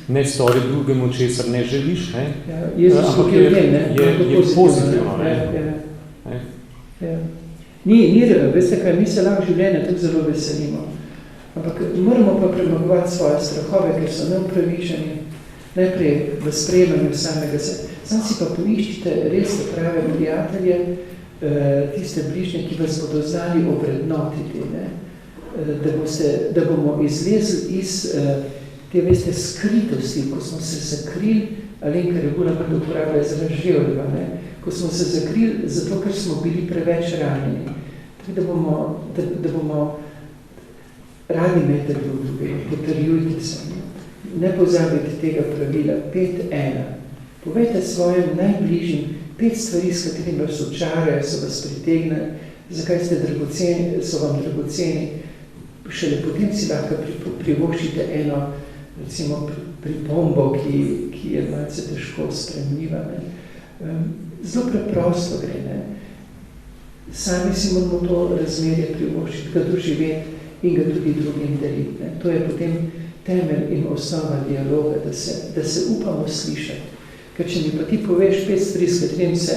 ne stori drugemu, česar ne želiš, ne? Ja, Jezus je pozitivno, ne? Ja. Ni, veste kaj, mi se lahko življenje tako zelo veselimo, ampak moramo pa premagovati svoje strahove, ker so neupravičeni, najprej v sprejemanju samega se. Sam si pa poiščite res prave prijatelje, tiste bližnje, ki vas bodo znali obrednotiti, ne? Da bomo izlezli iz te, veste, skritosti, ko smo se zakrili, Alenka Regula pa uporablja izraževljeva, ne? Ko smo se zakrili zato, ker smo bili preveč ranjeni. Tako da bomo radi imeti drugega, potrjujte se. Ne pozabite tega pravila 5-1. Povejte svojim najbližjim 5 stvari, s katerimi vas očarajo, so vas pritegnili, zakaj ste dragoceni, so vam dragoceni. Šele potem si lahko privoščite eno, recimo, pripombo, ki je malce težko spremljiva. Zelo preprosto gre. Ne? Sami si moramo to razmerje privoščiti, ga doživeti in ga tudi drugim deliti. Ne. To je potem temelj in osnova dialoga, da se upamo slišati. Ker če mi pa ti poveš 5 stvari, s katerim se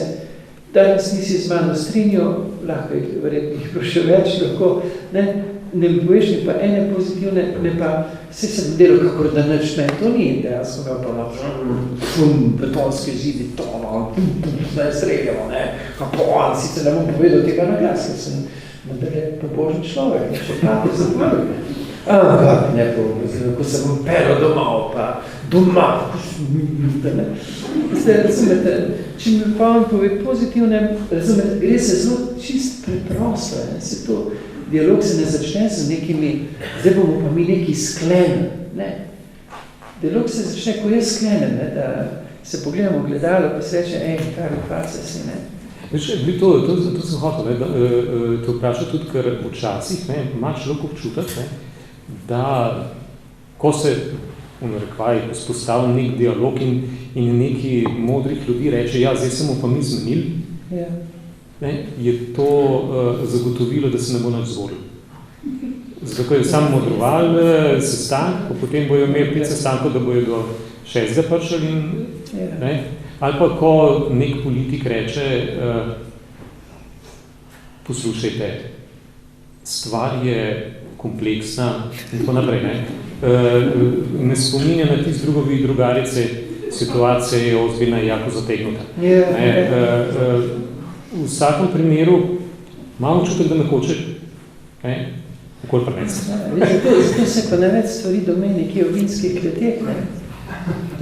danes nisi z mano strinjal, lahko jih verjetno jih še več, lahko, ne poveš mi pa ene pozitivne, ne pa vse sem delal, kakor da nič ne, to ni dejansko, pa na betonske zidi, zdaj sredjamo, ne, kako on, sicer ne bom povedal tega na glas, ker sem nadalje pobožen človek, še pravi za prvi. Kako ne povedal, ko se bom pero domov, pa doma, zdaj, razumete, če mi pa on pove pozitivne, razumete, gre se zelo čist preprosto, se to, dialog se ne začne z nekimi, zdaj bomo pa mi neki sklenem, ne. Dialog se začne, ko jaz sklenem, ne, da se pogledamo v gledalo, pa se reče, pravi farca si, ne. Veš, to sem hotel, to vprašal tudi, ker včasih, ne, ima človek občutek, ne, da ko se v narekovaji vzpostavlja nek dialog in neki modrih ljudi reče, ja, zdaj se mu pa mi zmenili, ja. Ne, je to zagotovilo, da se ne bo nič zgodilo. Zato, ko je samo modroval sestank, potem bojo imeli 5 sestankov, da bojo do 6. prišli in, ne, ali pa ko nek politik reče, poslušajte, stvar je kompleksna in tako naprej, ne. Ne spominja na tist drugovi drugarice, situacija je ozbiljna in jako zategnuta. V vsakem primeru imam občutek, da me hoče okoli prenesti. Zato se pa največ stvari domeni, ki je v vinskih kleteh, ne?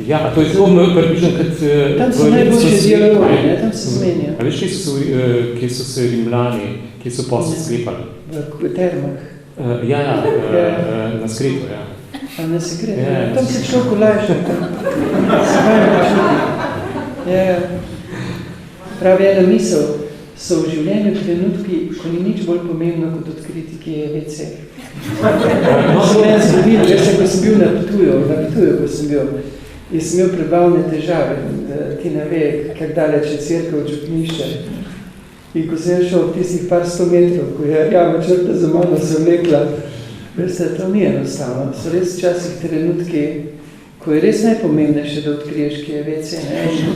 Ja, to je zelo približno, kot... Tam so najboljše dialogi, ne? Tam se zmenijo. A veš, kje so se Rimljani, kje so posle sklepali? V termah. Na skretu, ja. A na sekretu? Tam se človek olajša. Se vajno čuti. Pravi ena misel, so v življenju trenutki, ko ni nič bolj pomembno, kot odkriti, ki je WC. So meni zgodilo, ko sem bil na Ptuju, ko sem bil, in sem imel prebavne težave, ti ne ve, kak daleč je cerkev od župnišča. In ko sem šel v tistih par 100 metrov, ko je jama črta za mano se vlekla, veste, to ni enostavno. So res včasih trenutki, ko je res najpomembnejše, da odkriješ, ki je WC.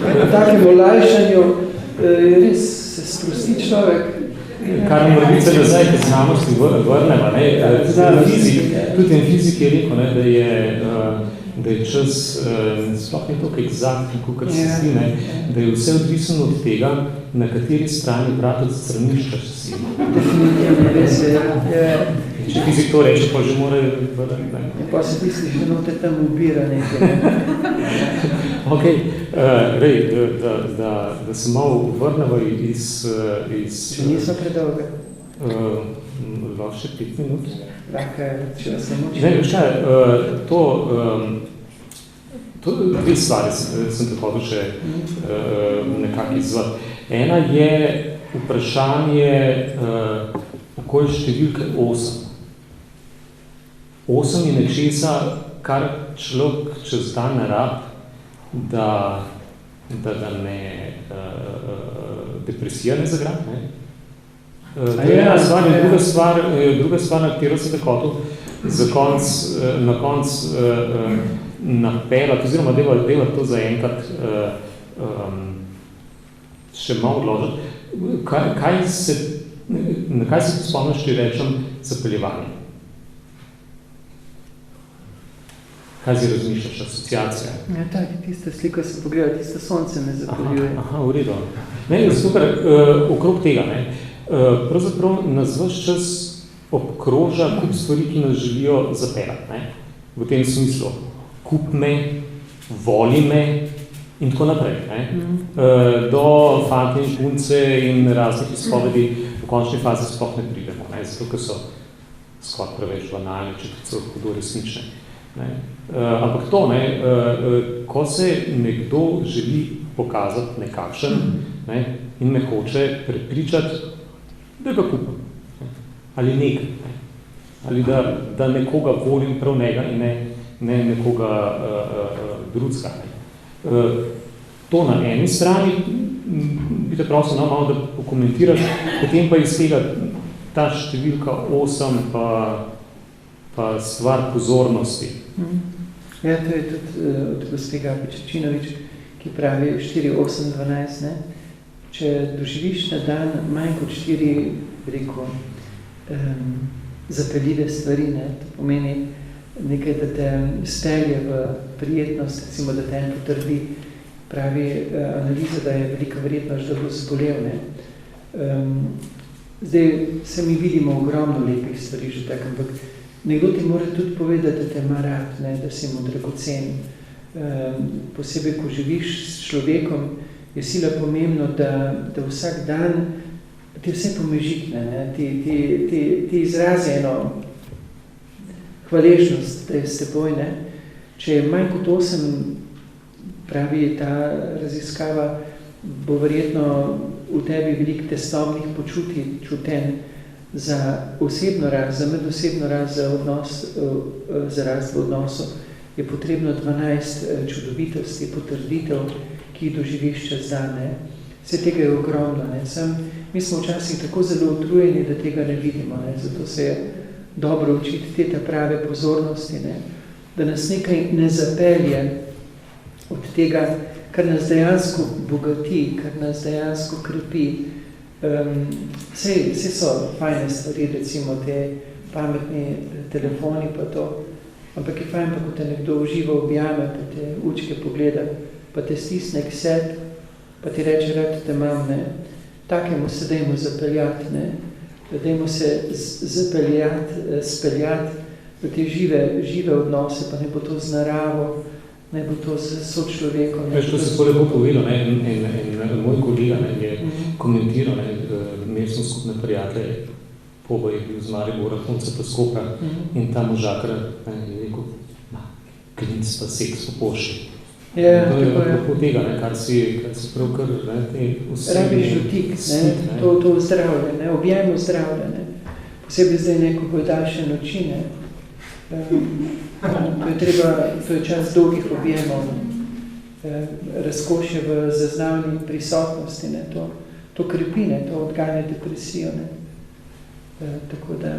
V takem olajšanju res se sprosti človek. Kar Mrvice, da zdaj, ko znanosti vrneva, tudi en fizik je rekel, da je čas sploh ne toliko egzaktno, kot se zdi, da je vse odvisno od tega, na kateri strani vrata stranišča si. Definitivno, res je. Če fizik to reče, pa že mora vrniti. Pa se tisti še note tam ubira nekaj. Ok, da se malo vrnemo iz... Če nismo predolge. Lahko še 5 minut. Lahko, če vas ne moči. Ne, veš kaj, to dve stvari sem te hotel še nekako izzvati. Ena je vprašanje okoli številke 8. 8 je nečesa, kar človek čez dan ne rab, da ne depresija ne zagrab, ne? To je ena stvar in druga stvar, na katero se hotel na konc napeljati, oziroma delati to za enkrat še malo odložiti. Na kaj se spomniš, če rečem zapeljevanje? Kaj si razmišljaš, asociacija? Ja, tak, tista slika sem pogledal, tista sonce me zapeljuje. Aha, v redu. Ne, super, okrog tega, ne. Pravzaprav nas ves čas obkroža kup stvari, ki nas želijo zapeljati, ne. V tem smislu, kup me, voli me in tako naprej, ne. Do fante in punce in raznih izpovedi v končni fazi sploh ne pridemo, ne, zato, ker so skoraj preveč banalne, če so hudo resnične. Ampak to, ko se nekdo želi pokazati nekakšen in me hoče prepričati, da ga kupam ali nekaj, ali da nekoga volim prav njega in ne nekoga drugega. To na eni strani, bi te prosil malo, da pokomentiraš, potem pa iz tega ta številka 8 pa pa stvar pozornosti. Ja, to je tudi od gospega Pečečinovič, ki pravi 4-8-12, ne? Če doživiš na dan manj kot 4, rekel, zapeljive stvari, ne? To pomeni nekaj, da te spelje v prijetnost, recimo, da te potrdi, pravi analiza, da je velika verjetnost, da bo zbolel, ne? Zdaj se mi vidimo ogromno lepih stvari že tako, ampak nekdo ti mora tudi povedati, da te ima rad, ne, da si mu dragocen. Posebej, ko živiš s človekom, je sila pomembno, da vsak dan ti vse pomežikne, ne, ti izrazi eno hvaležnost, da je s teboj, ne. Če je manj kot 8, pravi ta raziskava, bo verjetno v tebi veliko tesnobnih počutij, čuten za osebno rast, za medosebno rast, za odnos, za rast v odnosu, je potrebno 12 čudovitosti, potrditev, ki jih doživiš čez dan, ne. Vse tega je ogromno, ne. Mi smo včasih tako zelo utrujeni, da tega ne vidimo, ne. Zato se je dobro učiti te prave pozornosti, ne. Da nas nekaj ne zapelje od tega, kar nas dejansko bogati, kar nas dejansko krepi. Vse so fajne stvari, recimo te pametni telefoni pa to, ampak je fajn pa, ko te nekdo uživo objame, pa te učke pogleda, pa te stisne k sebi, pa ti reče, rad te imam, ne. Takemu se dajmo zapeljati, ne. Dajmo se speljati v te žive odnose, pa ne bo to z naravo, ne bo to s sočlovekom. Veš, to se tako lepo povedal, ne, in moj kolega je komentiral, ne, imeli smo skupne prijatelje, Poba je bil z Maribora, Punca pa Skopra, in ta možakar je rekel, klinc pa seks po pošti. Ja, to je tako je. po tega, ne, kar si pravkar, ne, te osebne... Rabiš dotik, ne, to zdravlje, ne, objemo zdravlje, ne. Posebej zdaj neko bojo daljše noči, ne. To je čas dolgih objemov, razkošje v zaznavni prisotnosti, ne, to krepi, ne, to odganja depresijo, ne. Tako da...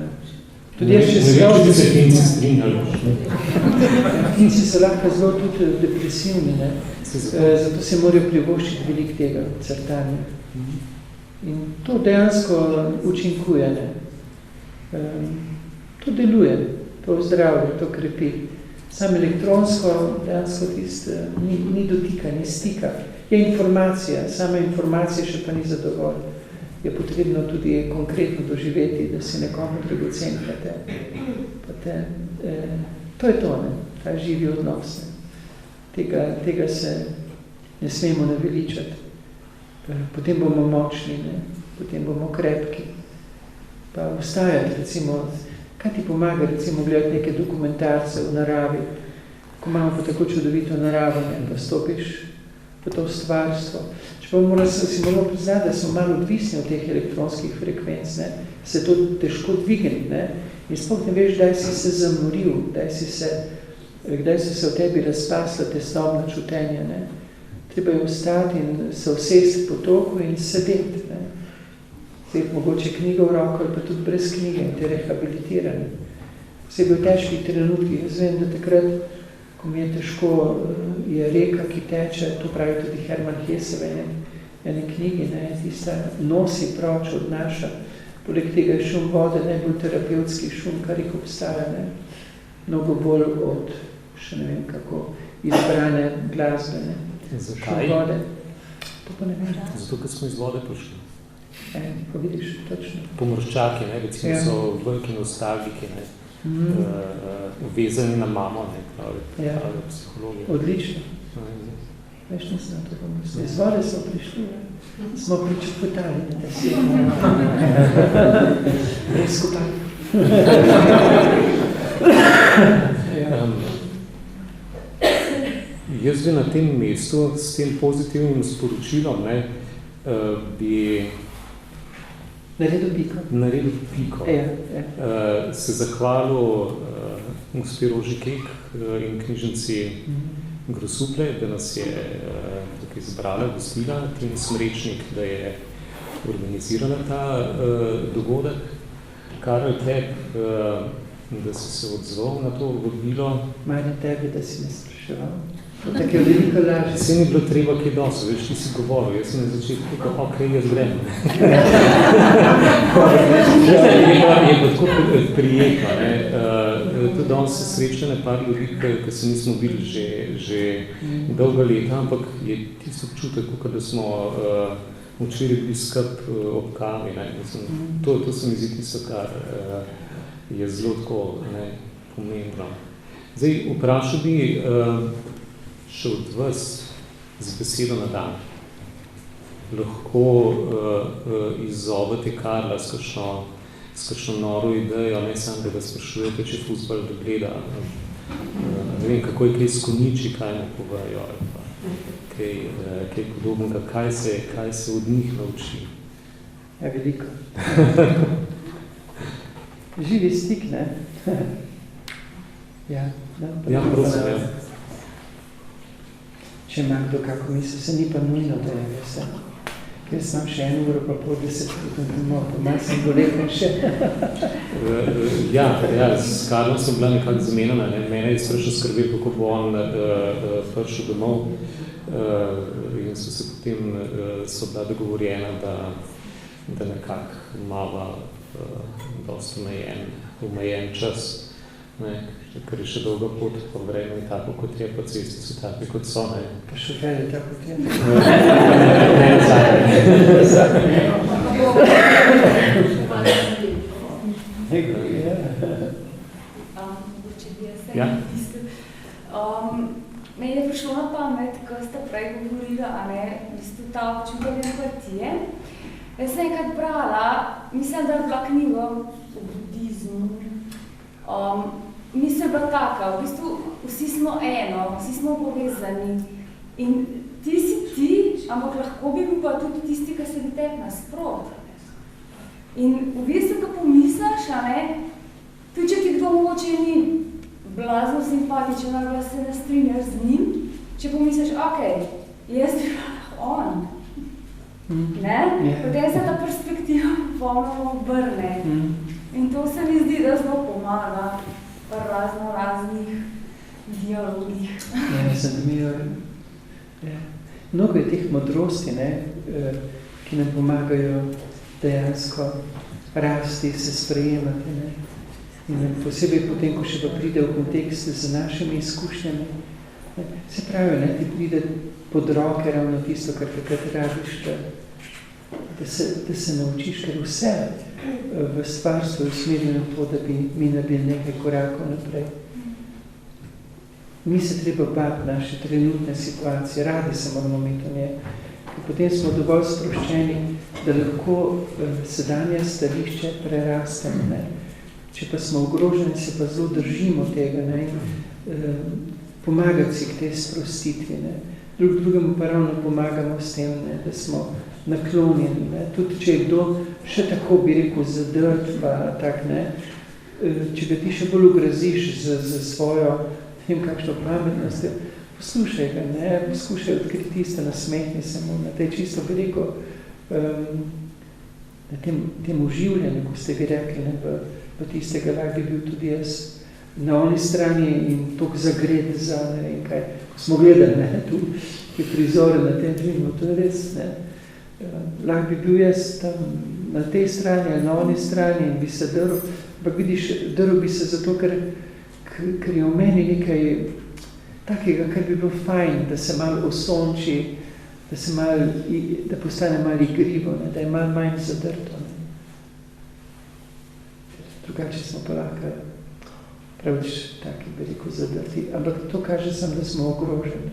Tudi jaz še ne se finci strinjali. Finci so lahko zelo tudi depresivni, ne. Zato se morajo privoščiti veliko tega crtanja. In to dejansko učinkuje, ne. To deluje, to zdravlje, to krepi. Sam elektronsko dejansko ni dotika, ni stika. Je informacija, sama informacija še pa ni zadovolj. Je potrebno tudi konkretno doživeti, da si nekomu dragocen, to je to, ne, ta živi odnos. Tega se ne smemo naveličati. Potem bomo močni, ne, potem bomo krepki. Pa ustajati, recimo, kaj ti pomaga, recimo, gledati neke dokumentarce v naravi, ko imamo pa tako čudovito naravo, ne, pa stopiš v to stvarstvo. Čeprav si moramo priznati, da smo malo odvisni od teh elektronskih frekvenc, ne, se to težko dvigniti, ne, in sploh ne veš, kdaj si se zamoril, kdaj so se v tebi razpasla tesnobna čutenja, ne. Treba je vstati in se usesti po toku in sedeti, ne. Sedeti mogoče knjigo v roko ali pa tudi brez knjige in te rehabilitirane. Posebej v težkih trenutkih. Jaz vem, da takrat, ko mi je težko, je reka, ki teče, to pravi tudi Herman Hesse v eni knjigi, ne, tista nosi proč odnaša. Poleg tega je šum vode najbolj terapevtski šum, kar jih obstaja, ne. Mnogo bolj od, še ne vem kako, izbrane glasbe, ne. Zakaj? Šum vode. To pa ne vem. Zato, ker smo iz vode prišli. Pa vidiš, točno. Pomorščaki, ne, recimo so veliki nostalgiki, ne. Vezani na mamo, ne, pravi psihologija. Odlično. Veš, nisem na to pomislil. Iz vode smo prišli, smo pričakotali, da se res skupaj. Jaz bi na tem mestu s tem pozitivnim sporočilom, ne, bi naredil piko. Se zahvalil gospe Roži Kek in knjižnici Grosuplje, da nas je tukaj izbrala, gostila, Tim Smrečnik, da je organizirala ta dogodek. Karel, da si se odzval na to vabilo. Marja tebi, da si me spraševal. Tako je veliko lažje. Se ni bilo treba kaj dosti, veš, ti si govoril, jaz sem na začetku rekel, ok, jaz grem. Je pa tako prijetno, ne. Tudi danes se sreča par ljudi, ki se nismo bili že dolga leta, ampak je tisto občutek, da smo včeraj bili skup ob kavi, ne. To se mi zdi tisto, kar je zelo tako, ne, pomembno. Zdaj, vprašal bi še od vas z besedo na dan. Lahko izzovete Karla s kakšno noro idejo, ne samo, da ga sprašujete, če fuzbal gleda. Ne vem, kako je kaj skoniči, kaj mu povejo, ali pa kaj podobnega, kaj se od njih nauči. Ja, veliko. Živi stik, ne? Ja, prosim, ja. Če ima kdo kako misli, se ni pa nujno, da je vse. Jaz sem še 1 uro pa pol 10 minut, pa malo sem dolekal še. Ja, s Karlom sem bila nekako zamenjena, ne. Mene je strašno skrbel, kako bo on prišel domov in so bila dogovorjena, da nekako imava dosti omejen čas. Ne, ker je še dolga pot, pa vreme je tako, kot je, pa cesti so take, kot so, ne. Pa šofer je tako, kot je. Ja. Meni je prišlo na pamet, ko ste prej govorila, a ne, v bistvu ta občutek empatije. Jaz sem enkrat brala, mislim, da je bila knjiga o budizmu. Misel je bila taka, v bistvu vsi smo eno, vsi smo povezani in ti si ti, ampak lahko bi bil pa tudi tisti, ki se bi tebi nasprot. In v bistvu, ko pomisliš, a ne, tudi če ti kdo mogoče ni blazno simpatičen, ali se ne strinjaš z njim, če pomisliš, ok, jaz bi on, ne? Potem se ta perspektiva popolnoma obrne. In to se mi zdi, da zelo pomaga v raznih dialogih. Ja, mislim, da mi je mnogo je teh modrosti, ne, ki nam pomagajo dejansko rasti, se sprejemati. Ne. In posebej potem, ko še pa pride v kontekst z našimi izkušnjami. Ne. Se pravi, ne, ti pride pod roke ravno tisto, kar takrat rabiš, da se naučiš, ker vse v stvarstvu je usmerjeno to, da bi mi naredili nekaj korakov naprej. Mi se treba bati naše trenutne situacije, radi se moramo imeti o njej. Potem smo dovolj sproščeni, da lahko sedanje stališče prerastemo. Ne? Če pa smo ogroženi, se pa zelo držimo tega, ne? Pomagati si k tej sprostitvi. Ne? Drugemu pa ravno pomagamo s tem, ne? Da smo naklonjeni. Ne? Tudi če je kdo še tako, bi rekel, zadrt, pa tak, ne? Če ga ti še bolj ugraziš za svojo, ne vem, kakšno pametnost, poslušaj ga, ne? Poskušaj odkriti tiste, nasmehni se mu, na tej čisto, bi rekel, na tem uživljanju, ko ste vi rekli, ne? V tistega lahko bi bil tudi jaz na oni strani in toliko zagred za, ne vem kaj, ko smo gledali, ne? Tu je prizore na tem filmu, to je res, ne? Lahko bi bil jaz tam na tej strani ali na oni strani in bi se drl, ampak vidiš, drl bi se zato, ker je v meni nekaj takega, kar bi bilo fajn, da se malo osonči, da postane malo igrivo, ne? Da je malo manj zadrto. Ne? Drugače smo pa lahko pravič taki, bi rekel, zadrti. Ampak to kaže sem, da smo ogroženi.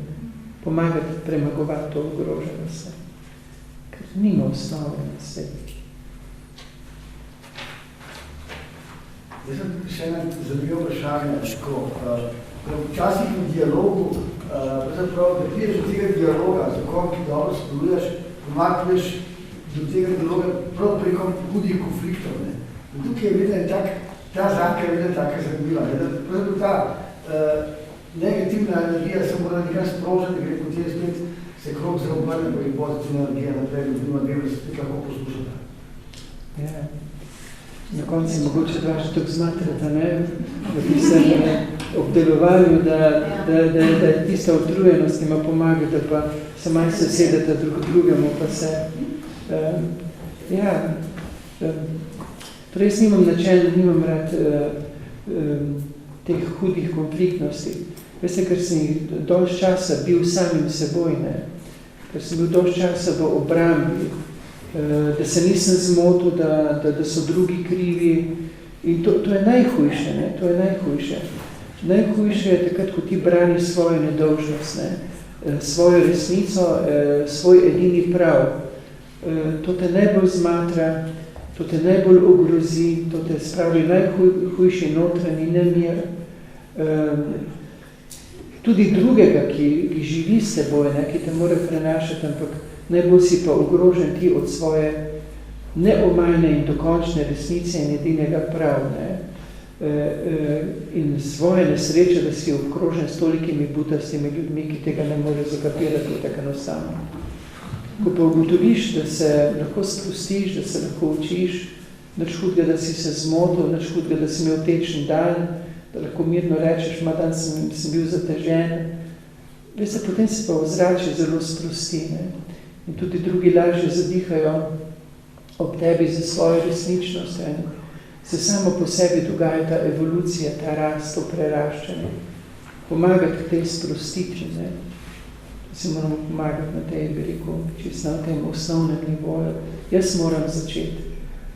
Pomagati premagovati to ogroženost. Ker nima osnove na sebi. Jaz sem še ena zanimiva vprašanja. Včasih v dialogu, da prideš do tega dialoga, za kom ki dobro sodeluješ, pomakneš do tega dialoga prav preko hudih konfliktov. Ne? Tukaj je vidno ta zanka je vidno taka zanimiva. Pravzaprav ta negativna energija se mora nekaj sprožiti, gre potem spet se krog zelo obrne, pa je pozitivna energija naprej, ljudima gremo se spet lahko poslušati. Ja. Na koncu je mogoče dva že tako zmatrata, ne? V tistem obdelovanju, da je tista utrujenost, ki ima pomaga, da pa se manj sesedeta drugemu, pa se... Torej, jaz nimam rad teh hudih konfliktnosti. Veste, ker sem jih dosti časa bil samim seboj, ne? Ker sem bil dosti časa v obrambi, da se nisem zmotil, da so drugi krivi. In to je najhujše, ne? To je najhujše. Najhujše je takrat, ko ti braniš svojo nedolžnost, ne? Svojo resnico, svoj edini prav. To te najbolj zmatra, to te najbolj ogrozi, to te spravi najhujši notranji nemir. Tudi drugega, ki živi s teboj, ne? Ki te mora prenašati, ampak najbolj si pa ogrožen ti od svoje neomajne in dokončne resnice in edinega prav, ne? In svoje nesreče, da si obkrožen s tolikimi butastimi ljudmi, ki tega ne more zakapirati tako enostavno. Ko pa ugotoviš, da se lahko spustiš, da se lahko učiš, nič hudega, da si se zmotil, nič hudega, da si imel tečen dan, da lahko mirno rečeš, dan sem bil zatežen. Veste, potem se pa ozračje zelo sprosti, ne? In tudi drugi lažje zadihajo ob tebi za svojo resničnost. Ne? Se samo po sebi dogaja ta evolucija, ta rast, to preraščanje. Pomagati k tej sprostitvi, ne? Si moramo pomagati na tej, bi rekel, čisto na tem osnovnem nivoju. Jaz moram začeti,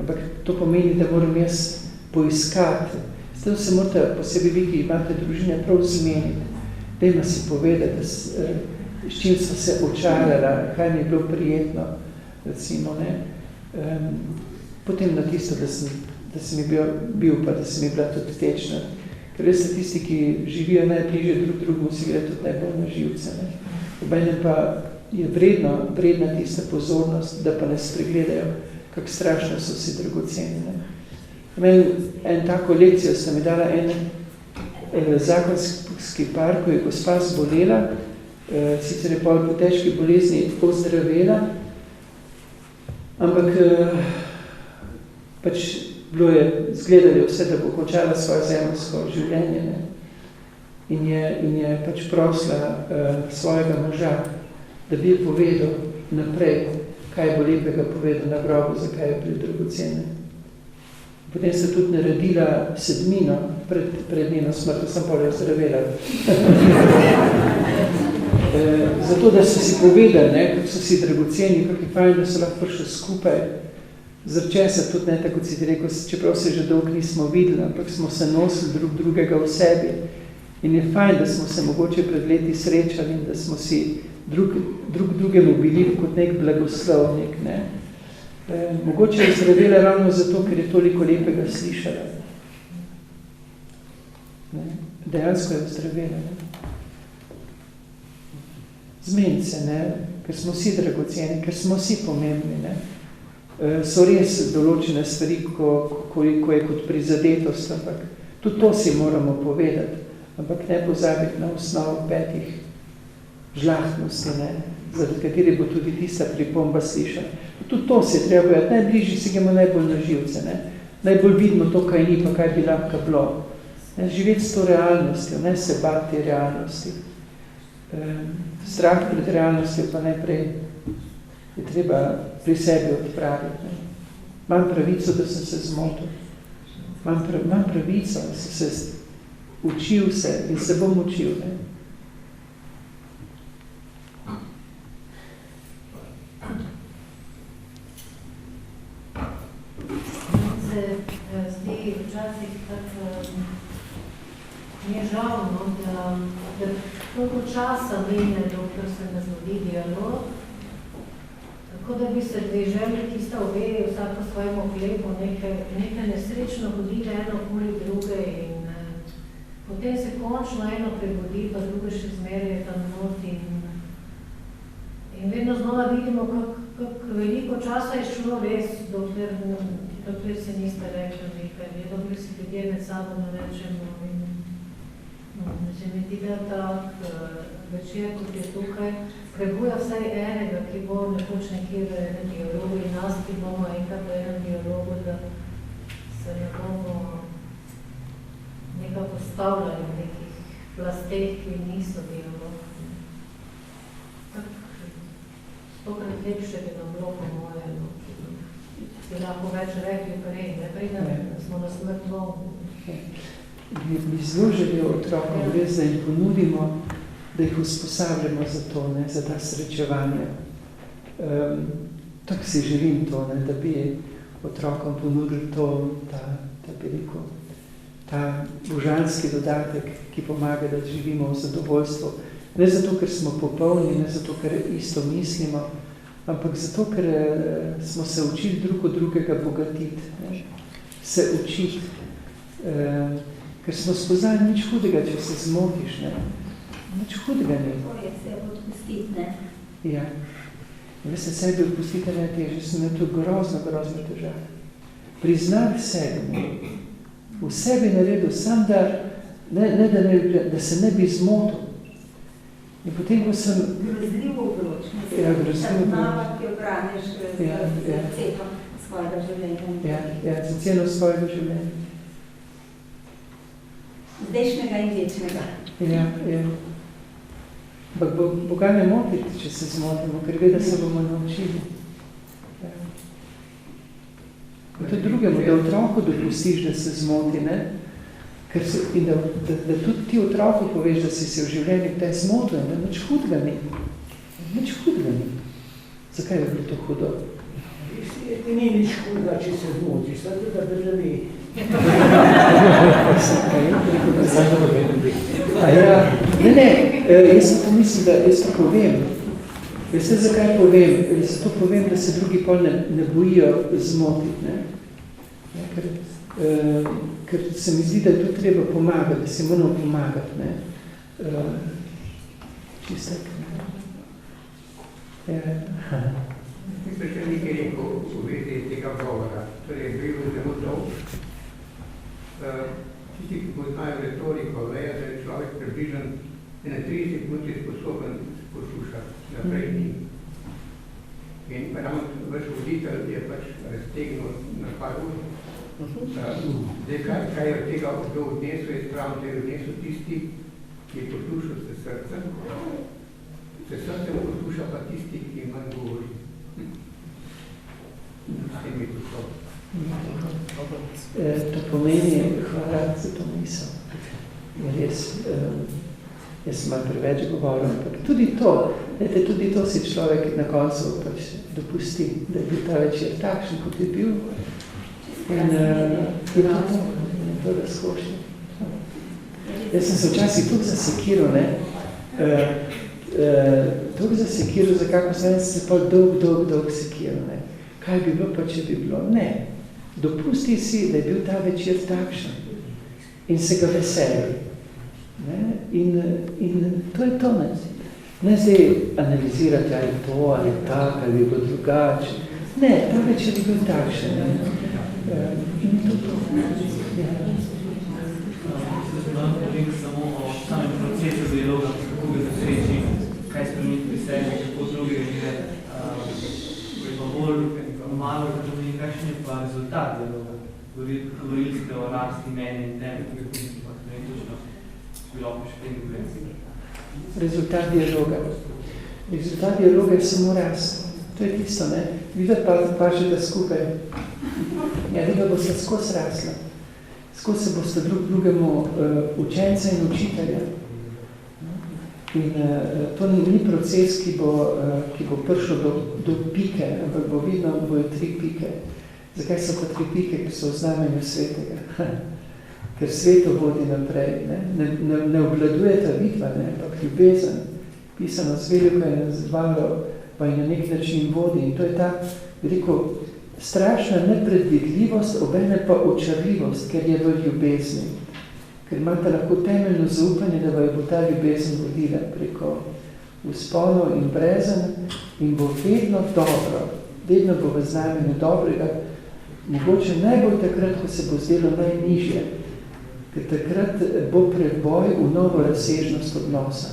ampak to pomeni, da moram jaz poiskati. Zato se morate posebej vi, ki imate družine, prav zmeniti. Dajmo si povedati, s čim so se očarala, kaj mi je bilo prijetno, recimo, ne. Potem na tisto, da sem bil, pa da sem bila tudi tečna. Ker veste, tisti, ki živijo najbližje drugemu, si gre tudi najbolj na živce, ne. Obenem pa je vredna tista pozornost, da pa ne spregledajo, kako strašno so si dragoceni, ne. En tako lekcijo sta mi dala zakonski par, ko je gospa zbolela, sicer je po težki bolezni ozdravela, ampak pač bilo je, zgledali vse, da bo končala svoje zemljsko življenje, ne. In je pač prosila svojega moža, da bi povedal naprej, kaj bo lepega povedal na grobu, zakaj je bil dragocen. Potem sta tudi naredila sedmino pred njeno smrtjo, sem pa ozdravela. Zato, da so si povedali, ne, kako so si dragoceni, kako je fajn, da so lahko prišli skupaj. Zaradi česa tudi ne, tako si ti rekel, čeprav se že dolgo nismo videli, ampak smo se nosili drugega v sebi. In je fajn, da smo se mogoče pred leti srečali in da smo si drugemu bili kot nek blagoslovnik, ne. Mogoče je zdravela ravno zato, ker je toliko lepega slišala. Ne? Dejansko je zdravela. Zmeni se, ne? Ker smo vsi dragoceni, ker smo vsi pomembni. Ne? So res določene stvari, ko je kot prizadetost, ampak tudi to si moramo povedati, ampak ne pozabiti na osnovo 5 žlahtnosti, ne? Zaradi kateri bo tudi tista pripomba slišala. Tudi to se je treba povedati. Najbližji si ga najbolj na živce. Ne? Najbolj vidimo to, kaj ni, pa kaj bi lahko bilo. Ne? Živeti s to realnostjo, ne se bati te realnosti. Strah pred realnostjo pa najprej je treba pri sebi odpraviti. Ne? Imam pravico, da sem se zmotil. Imam pravico, da sem se učil in se bom učil. Ne? Zdi včasih tako mi je žal, da toliko časa mine, dokler se ne zgodi dialog, tako da bi se dve želji, ki sta obe vsako svojemu oklepu nekaj nesrečno hodile eno okoli druge in potem se končno eno prebudi, pa druge še zmeraj je tam not in vedno znova vidimo, kako veliko časa je šlo res, dokler se niste rekli nekaj, dokler si ljudje med sabo ne rečemo. Če mi ti da tak večer, kot je tukaj, prebuja vsaj enega, ki bo nekoč nekje v enem dialogu in nas, ki bomo enkrat v enem dialogu, da se izpostavljali v nekih plasteh, ki niso dialog. Stokrat lepše bi nam bilo po moje, no, bi lahko več rekli prej, ne preden smo na smrt volni. Mi zelo želijo otrokom res, da jim ponudimo, da jih usposabljamo za to, ne, za ta srečevanja. Tako si želim to, ne, da bi otrokom ponudili to, ta bi rekel, ta božanski dodatek, ki pomaga, da živimo v zadovoljstvu. Ne zato, ker smo popolni, ne zato, ker isto mislimo, ampak zato, ker smo se učili drug od drugega bogatiti, ne, se učiti. Ker smo spoznali nič hudega, če se zmotiš, ne. Nič hudega ne. To je se odpustiti, ne? Ja. Veste, sebi odpustiti ne teže, sem imel to grozno težave. Priznali sebi, v sebi naredil sam, da se ne bi zmotil. In potem, ko sem... Grozljivo obroč, grozljivo ki obraniš z cetom svojega življenja. Ja, za ceno svojega življenja. Zdajšnjega in večnega. Ja. Ampak Boga ne motiti, če se zmotimo, ker ve, da se bomo naučili. Ja. In to drugemu, da otroku dopustiš, da se zmoti, ne? In da tudi ti otroku poveš, da si se v življenju kdaj zmotil, da nič hudega ni. Nič hudega ni. Zakaj je bilo to hudo? Ni nič hudega, če se zmotiš, tako da državi. Jaz sem pomislil, da jaz to povem. Veste, zakaj povem? Zato povem, da se drugi pol ne bojijo zmotiti. Ne? Ja, ker se mi zdi, da je to treba pomagati, da si moramo pomagati. Ne? Čistek. Mislim, še nekaj rekel v vezi tega govora. Torej, bil zelo dolg. Tisti, ki poznajo retoriko, vejo, da je človek približen 30 minut sposoben poslušati naprej njim. In ravno vaš voditelj je pač raztegnil na par ur. Zdaj, kaj je od tega odnesel, je spravno, da je odnesel tisti, ki je poslušal se srcem. Se srcem posluša pa tisti, ki manj govori. S tem je to. To pomeni, hvala za to misel. Res, jaz sem malo preveč govoril, ampak tudi to si človek na koncu pač dopusti, da je bil ta večer takšen, kot je bil. In to razkošno. Jaz sem se včasih tukaj zasekiral, ne? Tukaj zasekiral, za kako sem se pa dolg sekiral, ne? Kaj bi bilo pa, če bi bilo? Ne. Dopusti si, da je bil ta večer takšen in se ga veseli. In to je to, ne? Ne zdaj analizirati, ali to, ali tak, ali bi bilo drugače. Ne, ta večer je bil takšen. In to. Vam povem samo o samem procesu dialoga, kako ga zasreči, kaj spremeniti pri sebi, kako drugega živeti. Bolj malo razumeli, kakšen je pa rezultat dialoga. Govorili ste o rasti mene in teme, ki pa ne točno bilo pa še tem Rezultat dialoga je samo rast. To je tisto, ne? Videti pa že da skupaj. Ja, vi ga boste skozi rasla. Skozi se boste drugemu učenca in učitelja. In to ni proces, ki bo prišel do pike, ampak bo vidno, bojo 3 pike. Zakaj so pa 3 pike, ki so v znamenju svetega? Ker sveto vodi naprej. Ne obvladuje ta vitva, ampak ljubezen, pisano z veliko je nazvalo, pa je na nek način vodi. In to je ta, rekel, strašna nepredvidljivost, obene pa očarljivost, ker je v ljubezni. Ker imate lahko temeljno zaupanje, da bo ta ljubezen vodila preko vzponov in brezen in bo vedno dobro, vedno bo v znamenju dobrega, mogoče najbolj takrat, ko se bo zdelo najnižje, ker takrat bo preboj v novo razsežnost odnosa.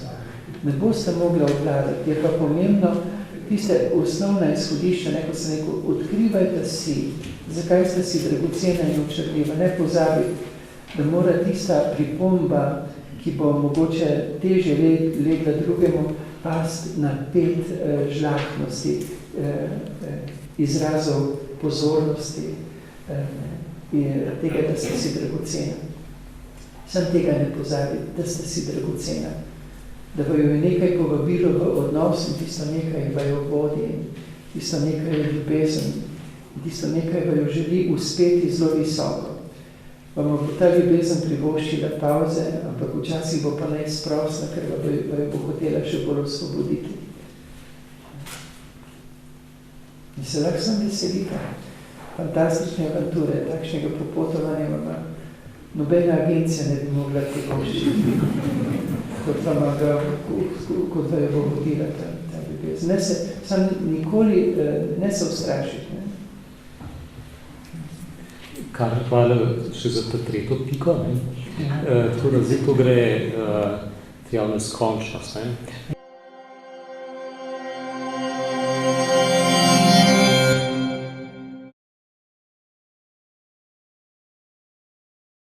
Ne boste mogli obvladati, je pa pomembno tiste osnovna izhodišča, kot sem rekel, odkrivajte si, zakaj ste si dragocena in očarljiva, ne pozabiti, da mora tista pripomba, ki bo mogoče teže legla drugemu, past na 5 žlahtnosti, izrazov pozornosti in tega, da ste si dragocena. Sam tega ne pozabi, da ste si dragocena. Da vaju je nekaj povabilo v odnos in tisto nekaj vaju vodi, tisto nekaj je ljubezen, tisto nekaj vaju želi uspeti zelo visoko. Vam bo ta ljubezen privoščila pauze, ampak včasih bo pa neizprosna, ker vaju bo hotela še bolj osvoboditi. In se lahko sem veselita. Fantastične avanture, takšnega popotovanja vama nobena agencija ne bi mogla privoščiti, kot vaju bo vodila ta ljubezen. Ne se, sam nikoli ne se ustrašiti. Ne? Kar hvala še za ta tretjo piko. Zdaj to gre tja v neskončnost.